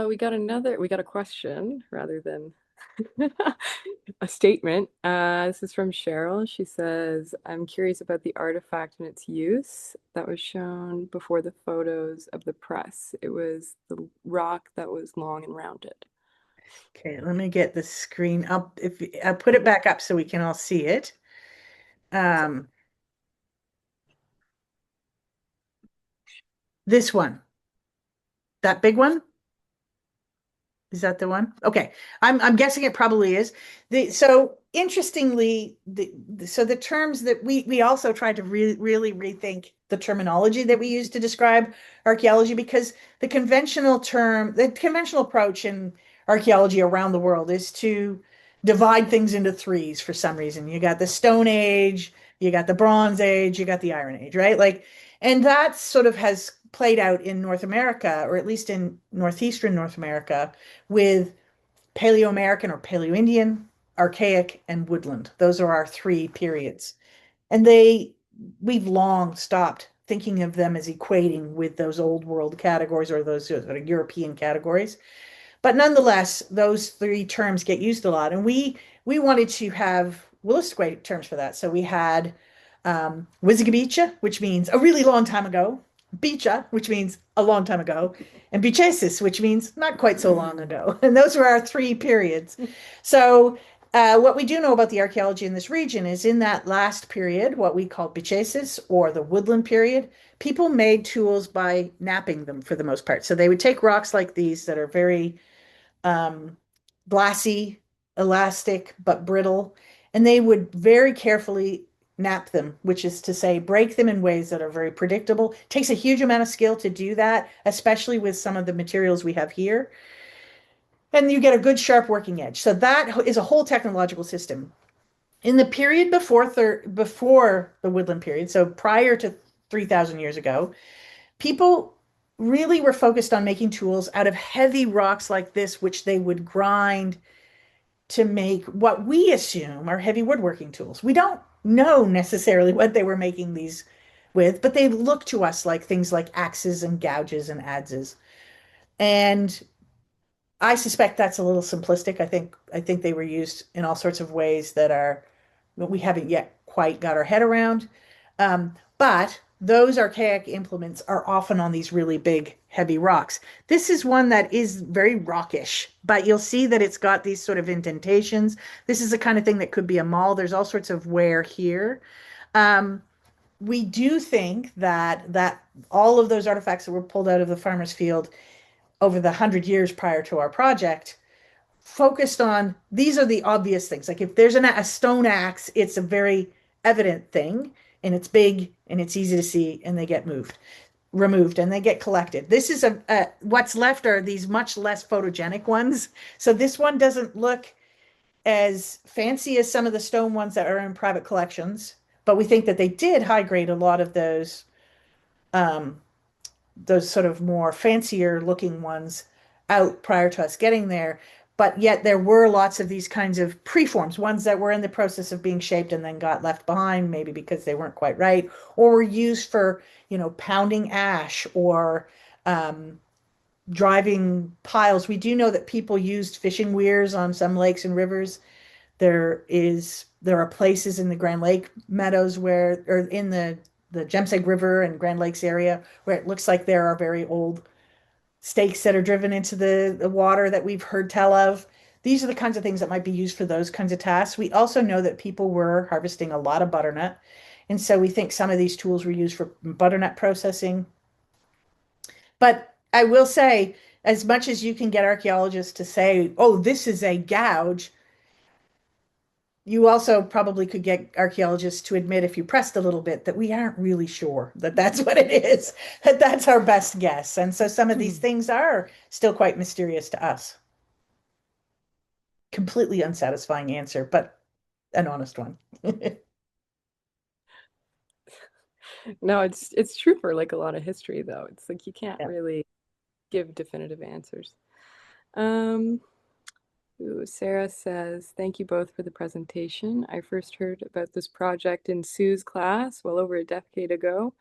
We got a question rather than a statement. This is from Cheryl. She says, I'm curious about the artifact and its use that was shown before the photos of the press. It was the rock that was long and rounded. Okay, let me get the screen up. If I put it back up so we can all see it. Um, this one, that big one. Is that the one? Okay. I'm guessing it probably is. So interestingly, so the terms that we also tried to really rethink the terminology that we use to describe archaeology, because the conventional approach in archaeology around the world is to divide things into threes for some reason. You got the Stone Age, you got the Bronze Age, you got the Iron Age, right? Like, and that sort of has played out in North America, or at least in northeastern North America, with Paleo-American or Paleo-Indian, Archaic, and Woodland. Those are our three periods. And we've long stopped thinking of them as equating with those old world categories or those sort of European categories. But nonetheless, those three terms get used a lot. And we wanted to have Wolastoqiyik terms for that. So we had Wizzigabecha, which means a really long time ago, Becha, which means a long time ago, and Bechesis, which means not quite so long ago. And those were our three periods. So what we do know about the archaeology in this region is in that last period, what we call Bechesis or the woodland period, people made tools by knapping them for the most part. So they would take rocks like these that are very um, glassy, elastic, but brittle. And they would very carefully knap them, which is to say, break them in ways that are very predictable. It takes a huge amount of skill to do that, especially with some of the materials we have here. And you get a good sharp working edge. So that is a whole technological system. In the period before the woodland period, so prior to 3,000 years ago, people really were focused on making tools out of heavy rocks like this, which they would grind to make what we assume are heavy woodworking tools. We don't know necessarily what they were making these with, but they look to us like things like axes and gouges and adzes. And I suspect that's a little simplistic. I think they were used in all sorts of ways that we haven't yet quite got our head around. But those archaic implements are often on these really big, heavy rocks. This is one that is very rockish, but you'll see that it's got these sort of indentations. This is the kind of thing that could be a maul. There's all sorts of wear here. Um, we do think that all of those artifacts that were pulled out of the farmer's field over the 100 years prior to our project focused on these are the obvious things. Like if there's a stone axe, it's a very evident thing, and it's big and it's easy to see, and they get removed, and they get collected. This is what's left are these much less photogenic ones. So this one doesn't look as fancy as some of the stone ones that are in private collections, but we think that they did high grade a lot of um, those sort of more fancier looking ones out prior to us getting there. But yet there were lots of these kinds of preforms, ones that were in the process of being shaped and then got left behind, maybe because they weren't quite right, or were used for, pounding ash or driving piles. We do know that people used fishing weirs on some lakes and rivers. There are places in the Grand Lake meadows or in the Jemseg River and Grand Lakes area where it looks like there are very old stakes that are driven into the water that we've heard tell of. These are the kinds of things that might be used for those kinds of tasks. We also know that people were harvesting a lot of butternut, And so we think some of these tools were used for butternut processing. But I will say, as much as you can get archaeologists to say, oh, this is a gouge, you also probably could get archaeologists to admit, if you pressed a little bit, that we aren't really sure that that's what it is, that that's our best guess. And so some of these things are still quite mysterious to us. Completely unsatisfying answer, but an honest one. No, it's true for like a lot of history though. It's like you can't Yeah. really give definitive answers. Um, Sarah says, thank you both for the presentation. I first heard about this project in Sue's class well over a decade ago,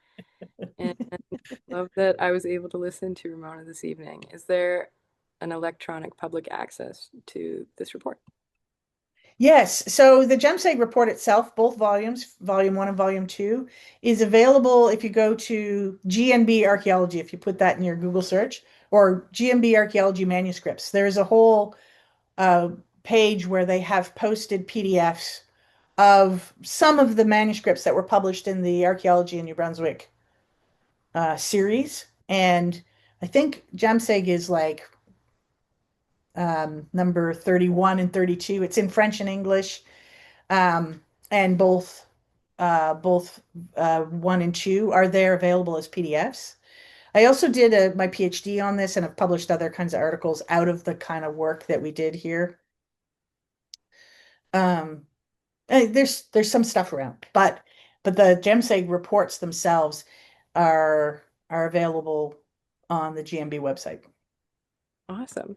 and love that I was able to listen to Ramona this evening. Is there an electronic public access to this report? Yes, so the Jemseg report itself, both volumes, volume 1 and volume 2, is available if you go to GNB Archaeology, if you put that in your Google search, or GNB Archaeology manuscripts. There's a whole page where they have posted PDFs of some of the manuscripts that were published in the Archaeology in New Brunswick series. And I think Jemseg is like number 31 and 32. It's in French and English, and both 1 and 2 are there available as PDFs. I also did my PhD on this and have published other kinds of articles out of the kind of work that we did here. Um, there's some stuff around, but the Jemseg reports themselves are available on the GMB website. Awesome.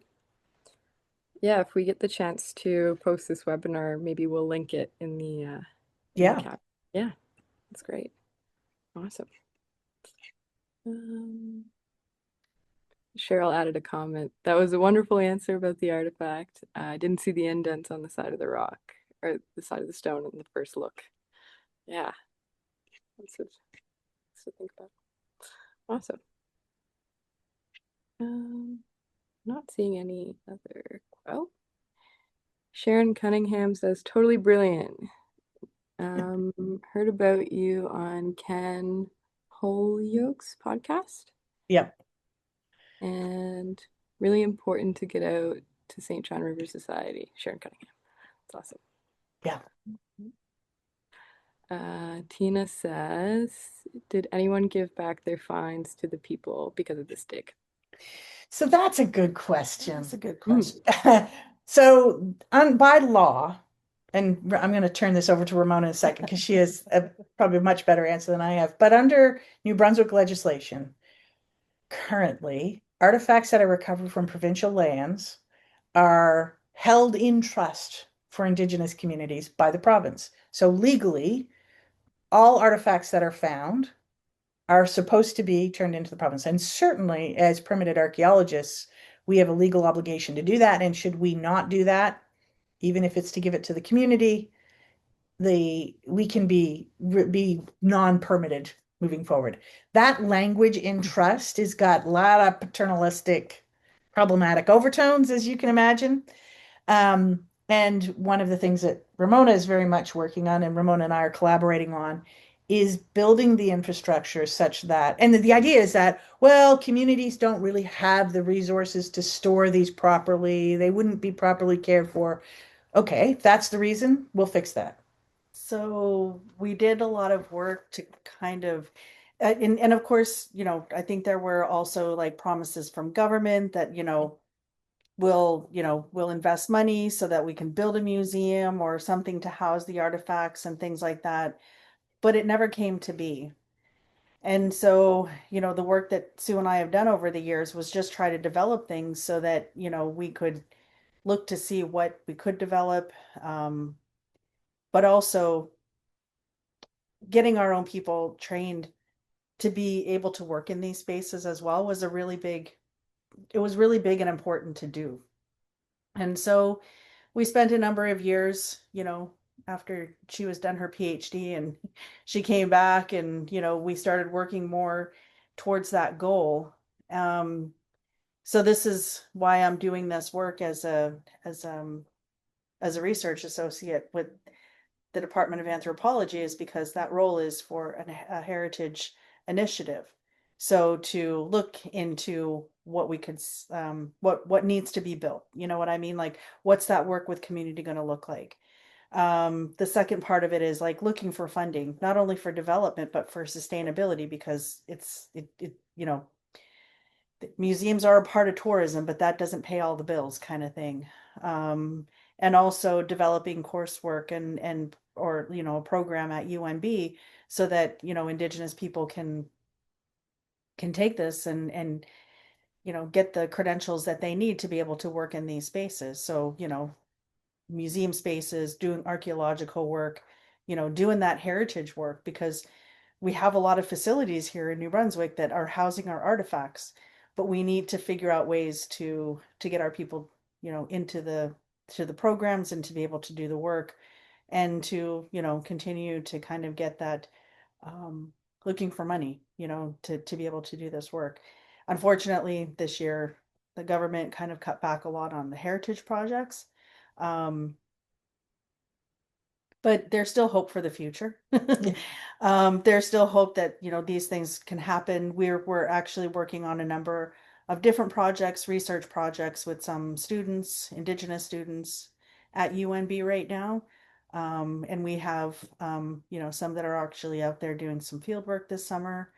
Yeah, if we get the chance to post this webinar, maybe we'll link it in the Yeah. cap. Yeah, that's great. Awesome. Cheryl added a comment. That was a wonderful answer about the artifact. I didn't see the indents on the side of the rock or the side of the stone in the first look. Yeah, that's what to think about. Awesome. Not seeing any other. Well, Sharon Cunningham says totally brilliant. Heard about you on Ken Holyoke's podcast, Yep. and really important to get out to St. John River Society. Sharon Cunningham. That's awesome. Yeah. Tina says, did anyone give back their fines to the people because of this dig? So that's a good question. That's a good question. So by law, and I'm going to turn this over to Ramona in a second because she has probably a much better answer than I have. But under New Brunswick legislation, currently, artifacts that are recovered from provincial lands are held in trust for Indigenous communities by the province. So legally, all artifacts that are found are supposed to be turned into the province. And certainly, as permitted archaeologists, we have a legal obligation to do that. And should we not do that, even if it's to give it to the community, we can be non-permitted moving forward. That language in trust has got a lot of paternalistic, problematic overtones, as you can imagine. And one of the things that Ramona is very much working on, and Ramona and I are collaborating on, is building the infrastructure such that, and the idea is that, well, communities don't really have the resources to store these properly. They wouldn't be properly cared for. Okay, that's the reason. We'll fix that. So we did a lot of work to kind of, and of course, I think there were also like promises from government that, we'll invest money so that we can build a museum or something to house the artifacts and things like that. But it never came to be. And so, the work that Sue and I have done over the years was just try to develop things so that, we could look to see what we could develop. But also getting our own people trained to be able to work in these spaces as well was it was really big and important to do. And so we spent a number of years, after she was done her PhD and she came back and, we started working more towards that goal. So this is why I'm doing this work as a research associate with the Department of Anthropology is because that role is for a heritage initiative. So to look into what we could, what needs to be built. You know what I mean? Like, what's that work with community going to look like? The second part of it is like looking for funding, not only for development, but for sustainability, because you know, museums are a part of tourism, but that doesn't pay all the bills kind of thing. Um, and also developing coursework and or you know a program at UNB so that you know Indigenous people can take this and you know get the credentials that they need to be able to work in these spaces. So you know museum spaces, doing archaeological work, you know doing that heritage work because we have a lot of facilities here in New Brunswick that are housing our artifacts, but we need to figure out ways to get our people, you know, into the to the programs and to be able to do the work and to, you know, continue to kind of get that looking for money, you know, to be able to do this work. Unfortunately, this year the government kind of cut back a lot on the heritage projects. Um, but there's still hope for the future. There's still hope that you know these things can happen. We're actually working on a number of different projects, research projects with some students, Indigenous students at UNB right now. And we have you know some that are actually out there doing some field work this summer.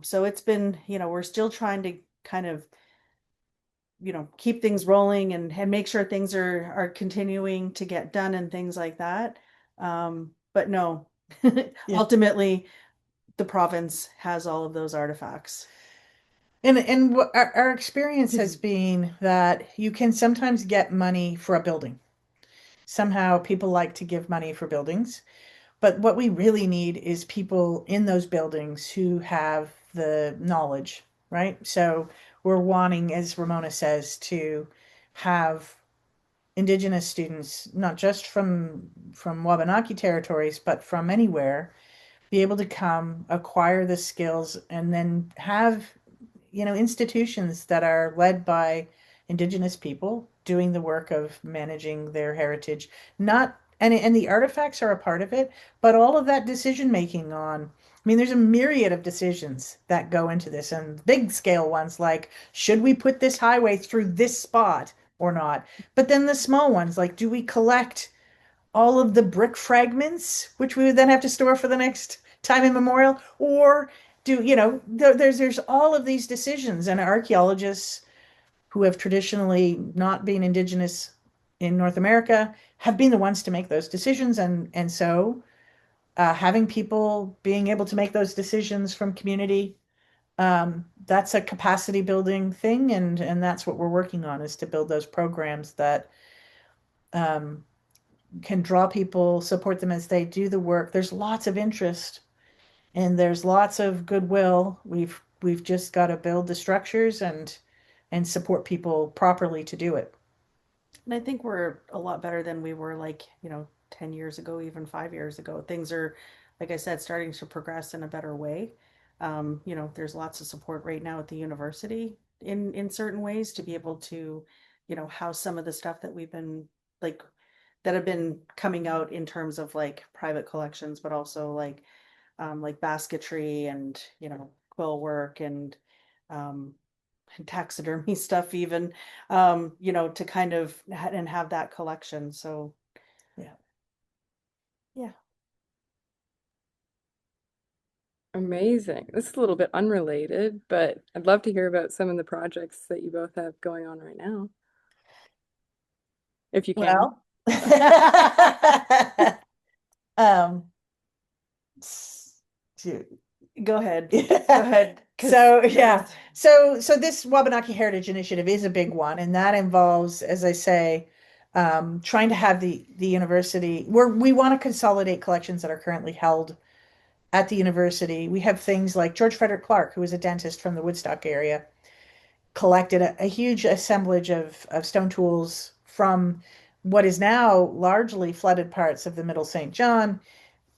So it's been, you know, we're still trying to kind of you know keep things rolling and make sure things are continuing to get done and things like that. But no, Yeah. ultimately the province has all of those artifacts. And what our experience has been that you can sometimes get money for a building. Somehow people like to give money for buildings, but what we really need is people in those buildings who have the knowledge, right? So we're wanting, as Ramona says, to have Indigenous students, not just from Wabanaki territories, but from anywhere, be able to come acquire the skills and then have institutions that are led by Indigenous people doing the work of managing their heritage. Not and the artifacts are a part of it, but all of that decision making on, I mean, there's a myriad of decisions that go into this, and big scale ones like, should we put this highway through this spot or not? But then the small ones like, do we collect all of the brick fragments, which we would then have to store for the next time immemorial, or there's all of these decisions, and archaeologists who have traditionally not been Indigenous in North America have been the ones to make those decisions, and so having people being able to make those decisions from community, that's a capacity building thing, and that's what we're working on, is to build those programs that um, can draw people, support them as they do the work. There's lots of interest and there's lots of goodwill. We've just got to build the structures and support people properly to do it. And I think we're a lot better than we were like, you know, 10 years ago, even 5 years ago. Things are, like I said, starting to progress in a better way. You know, there's lots of support right now at the university in certain ways to be able to, you know, house some of the stuff that we've been like that have been coming out in terms of like private collections, but also like basketry and, you know, quill work um and taxidermy stuff even, you know, to kind of and have that collection. So Yeah. yeah. Amazing. This is a little bit unrelated, but I'd love to hear about some of the projects that you both have going on right now, if you can. Well, um, Go ahead. Go yeah. ahead. So yeah, so this Wabanaki Heritage Initiative is a big one, and that involves, as I say, trying to have the university where we want to consolidate collections that are currently held at the university. We have things like George Frederick Clark, who was a dentist from the Woodstock area, collected a huge assemblage of stone tools from what is now largely flooded parts of the Middle St. John.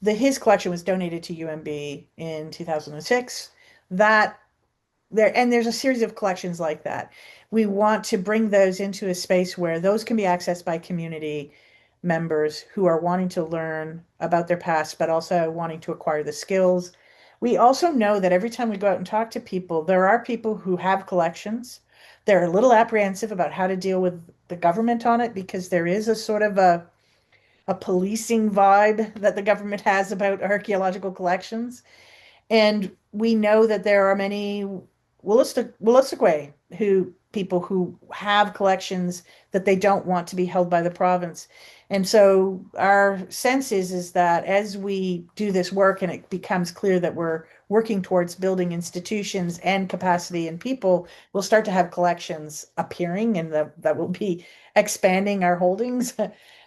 His collection was donated to UMB in 2006. That there's a series of collections like that. We want to bring those into a space where those can be accessed by community, members who are wanting to learn about their past, but also wanting to acquire the skills. We also know that every time we go out and talk to people, there are people who have collections. They're a little apprehensive about how to deal with the government on it because there is a sort of a policing vibe that the government has about archaeological collections. And we know that there are many Wolastoqiyik who people who have collections that they don't want to be held by the province. And so our sense is that as we do this work and it becomes clear that we're working towards building institutions and capacity in people, we'll start to have collections appearing and that will be expanding our holdings.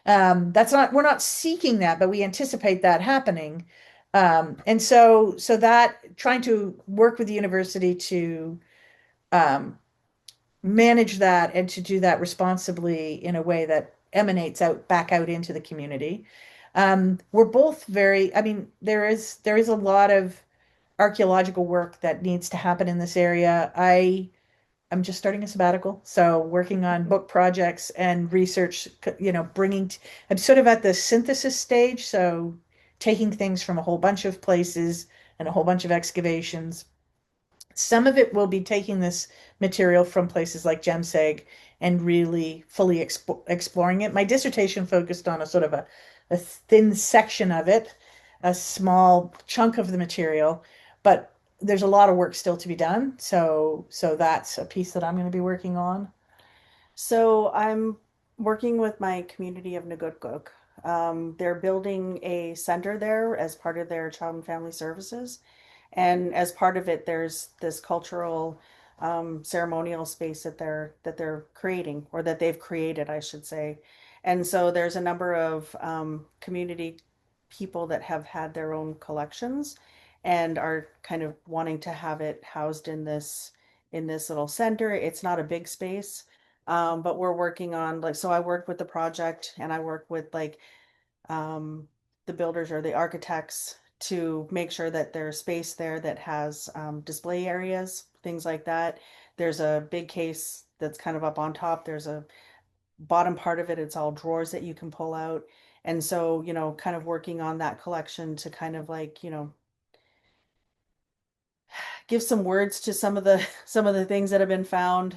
That's not, we're not seeking that, but we anticipate that happening. And so that trying to work with the university to um, manage that and to do that responsibly in a way that emanates out back out into the community. We're both very, I mean, there is a lot of archaeological work that needs to happen in this area. I'm just starting a sabbatical, so working on book projects and research, I'm sort of at the synthesis stage, so taking things from a whole bunch of places and a whole bunch of excavations. Some of it will be taking this material from places like Jemseg and really fully exploring it. My dissertation focused on a sort of a thin section of it, a small chunk of the material, but there's a lot of work still to be done. So that's a piece that I'm going to be working on. So I'm working with my community of Nagutguk. They're building a center there as part of their child and family services. And as part of it, there's this cultural ceremonial space that they're creating, or that they've created, I should say. And so there's a number of community people that have had their own collections and are kind of wanting to have it housed in this little center. It's not a big space, but we're working on, like, so I work with the project and I work with like um, the builders or the architects to make sure that there's space there that has display areas, things like that. There's a big case that's kind of up on top. There's a bottom part of it, it's all drawers that you can pull out. And so, kind of working on that collection to kind of like, give some words to some of the some of the things that have been found,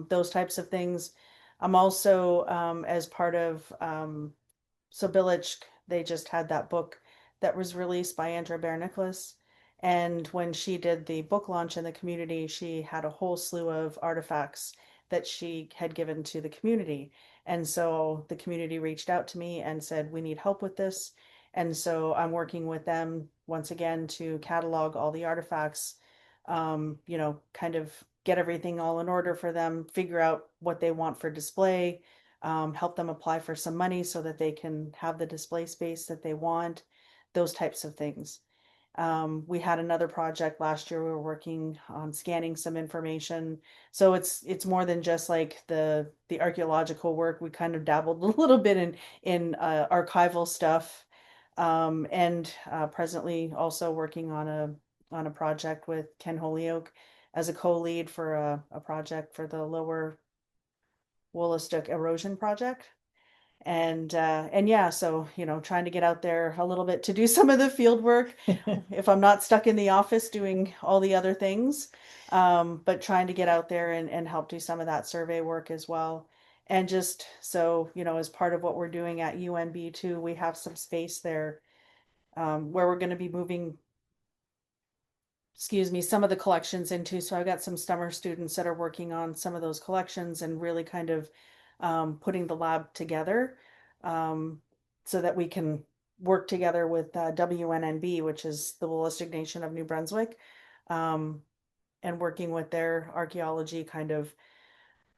those types of things. I'm also as part of so Village, they just had that book that was released by Andrea Bear Nicholas. And when she did the book launch in the community, she had a whole slew of artifacts that she had given to the community. And so the community reached out to me and said, we need help with this. And so I'm working with them once again to catalog all the artifacts, kind of get everything all in order for them, figure out what they want for display, help them apply for some money so that they can have the display space that they want, those types of things. We had another project last year. We were working on scanning some information. So it's more than just like the archaeological work. We kind of dabbled a little bit in archival stuff, and presently also working on a project with Ken Holyoke as a co-lead for a project for the Lower Wolastoqiyik erosion project. And yeah, so trying to get out there a little bit to do some of the field work if I'm not stuck in the office doing all the other things, but trying to get out there and help do some of that survey work as well. And just so as part of what we're doing at UNB too, we have some space there, where we're going to be moving, excuse me, some of the collections into. So I've got some summer students that are working on some of those collections and really kind of putting the lab together, um, so that we can work together with WNNB, which is the Wolastoqiyik Nation of New Brunswick, um, and working with their archaeology kind of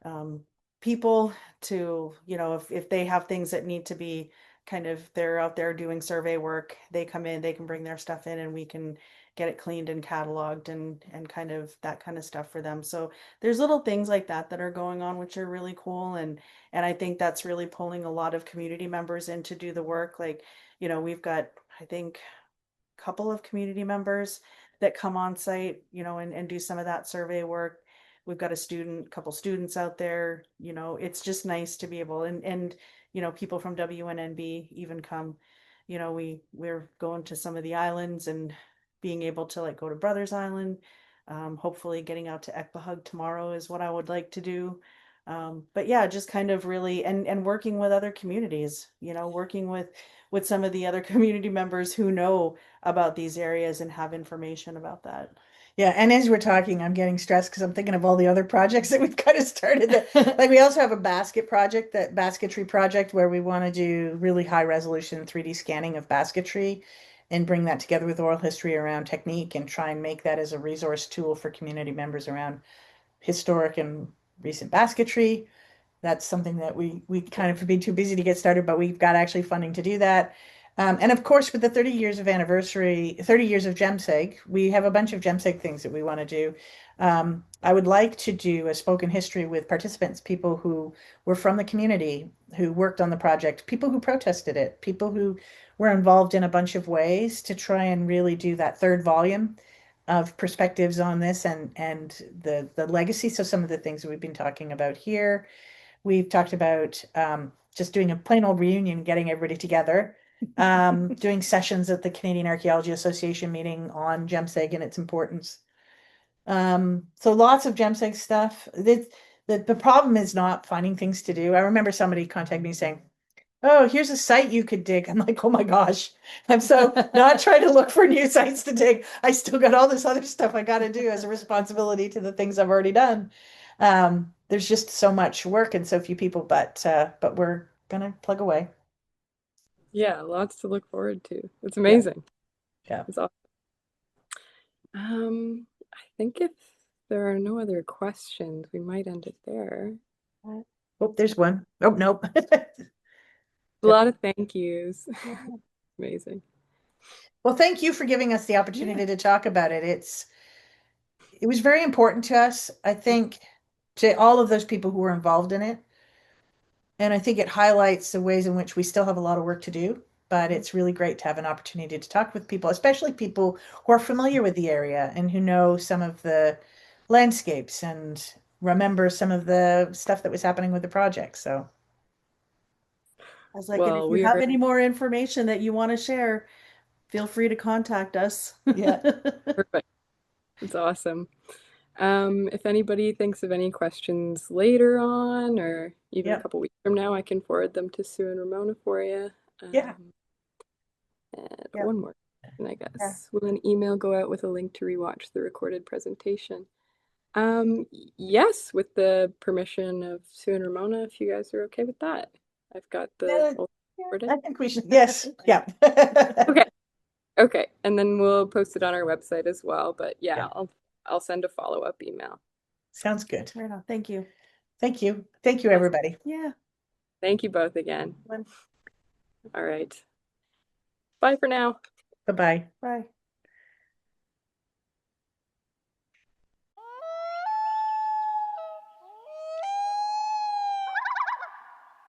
um, people to, if they have things that need to be kind of, they're out there doing survey work, they come in, they can bring their stuff in and we can get it cleaned and cataloged and kind of that kind of stuff for them. So there's little things like that that are going on, which are really cool. And I think that's really pulling a lot of community members in to do the work. Like, we've got, I think, couple of community members that come on site, and do some of that survey work. We've got couple students out there, it's just nice to be able, and people from WNNB even come. We're going to some of the islands and being able to like go to Brothers Island. Hopefully getting out to Ekpahug tomorrow is what I would like to do. But yeah, just kind of really and working with other communities, working with some of the other community members who know about these areas and have information about that. Yeah, and as we're talking, I'm getting stressed because I'm thinking of all the other projects that we've kind of started. Like we also have a basketry project where we want to do really high resolution 3D scanning of basketry and bring that together with oral history around technique and try and make that as a resource tool for community members around historic and recent basketry. That's something that we kind of have been too busy to get started, but we've got actually funding to do that. And of course, with the 30 years of anniversary, 30 years of Jemseg, we have a bunch of Jemseg things that we want to do. I would like to do a spoken history with participants, people who were from the community, who worked on the project, people who protested it, people who were involved in a bunch of ways to try and really do that third volume of perspectives on this and the legacy. So some of the things that we've been talking about here. We've talked about just doing a plain old reunion, getting everybody together, doing sessions at the Canadian Archaeology Association meeting on Jemseg and its importance. So lots of Jemseg stuff. The problem is not finding things to do. I remember somebody contacted me saying, "Oh, here's a site you could dig." I'm like, "Oh my gosh." I'm so not trying to look for new sites to dig. I still got all this other stuff I got to do as a responsibility to the things I've already done. There's just so much work and so few people, but we're gonna plug away. Yeah, lots to look forward to. It's Yeah, amazing. yeah. It's awesome. I think if there are no other questions, we might end it there. Oh, there's one. Oh, nope. A lot of thank yous. Amazing. Well, thank you for giving us the opportunity to talk about it. It was very important to us, I think, to all of those people who were involved in it. And I think it highlights the ways in which we still have a lot of work to do, but it's really great to have an opportunity to talk with people, especially people who are familiar with the area and who know some of the landscapes and remember some of the stuff that was happening with the project. So, I was like, and if Well, you we have are any more information that you want to share, feel free to contact us. yeah, perfect. It's awesome. If anybody thinks of any questions later on, or even a yeah, couple weeks from now, I can forward them to Sue and Ramona for you. yeah, And Yeah. one more question, I Yeah. guess. Will an email go out with a link to rewatch the recorded presentation? Yes, with the permission of Sue and Ramona, if you guys are okay with that. I've got the yeah, whole I recorded. think we should. Yes, yeah. Okay, okay, and then we'll post it on our website as well. But yeah, Yeah, I'll send a follow-up email. sounds good. Right on. Thank you. Thank you. Thank you, Awesome. everybody. Yeah. Thank you both again. All right. Bye for now. Bye-bye. Bye.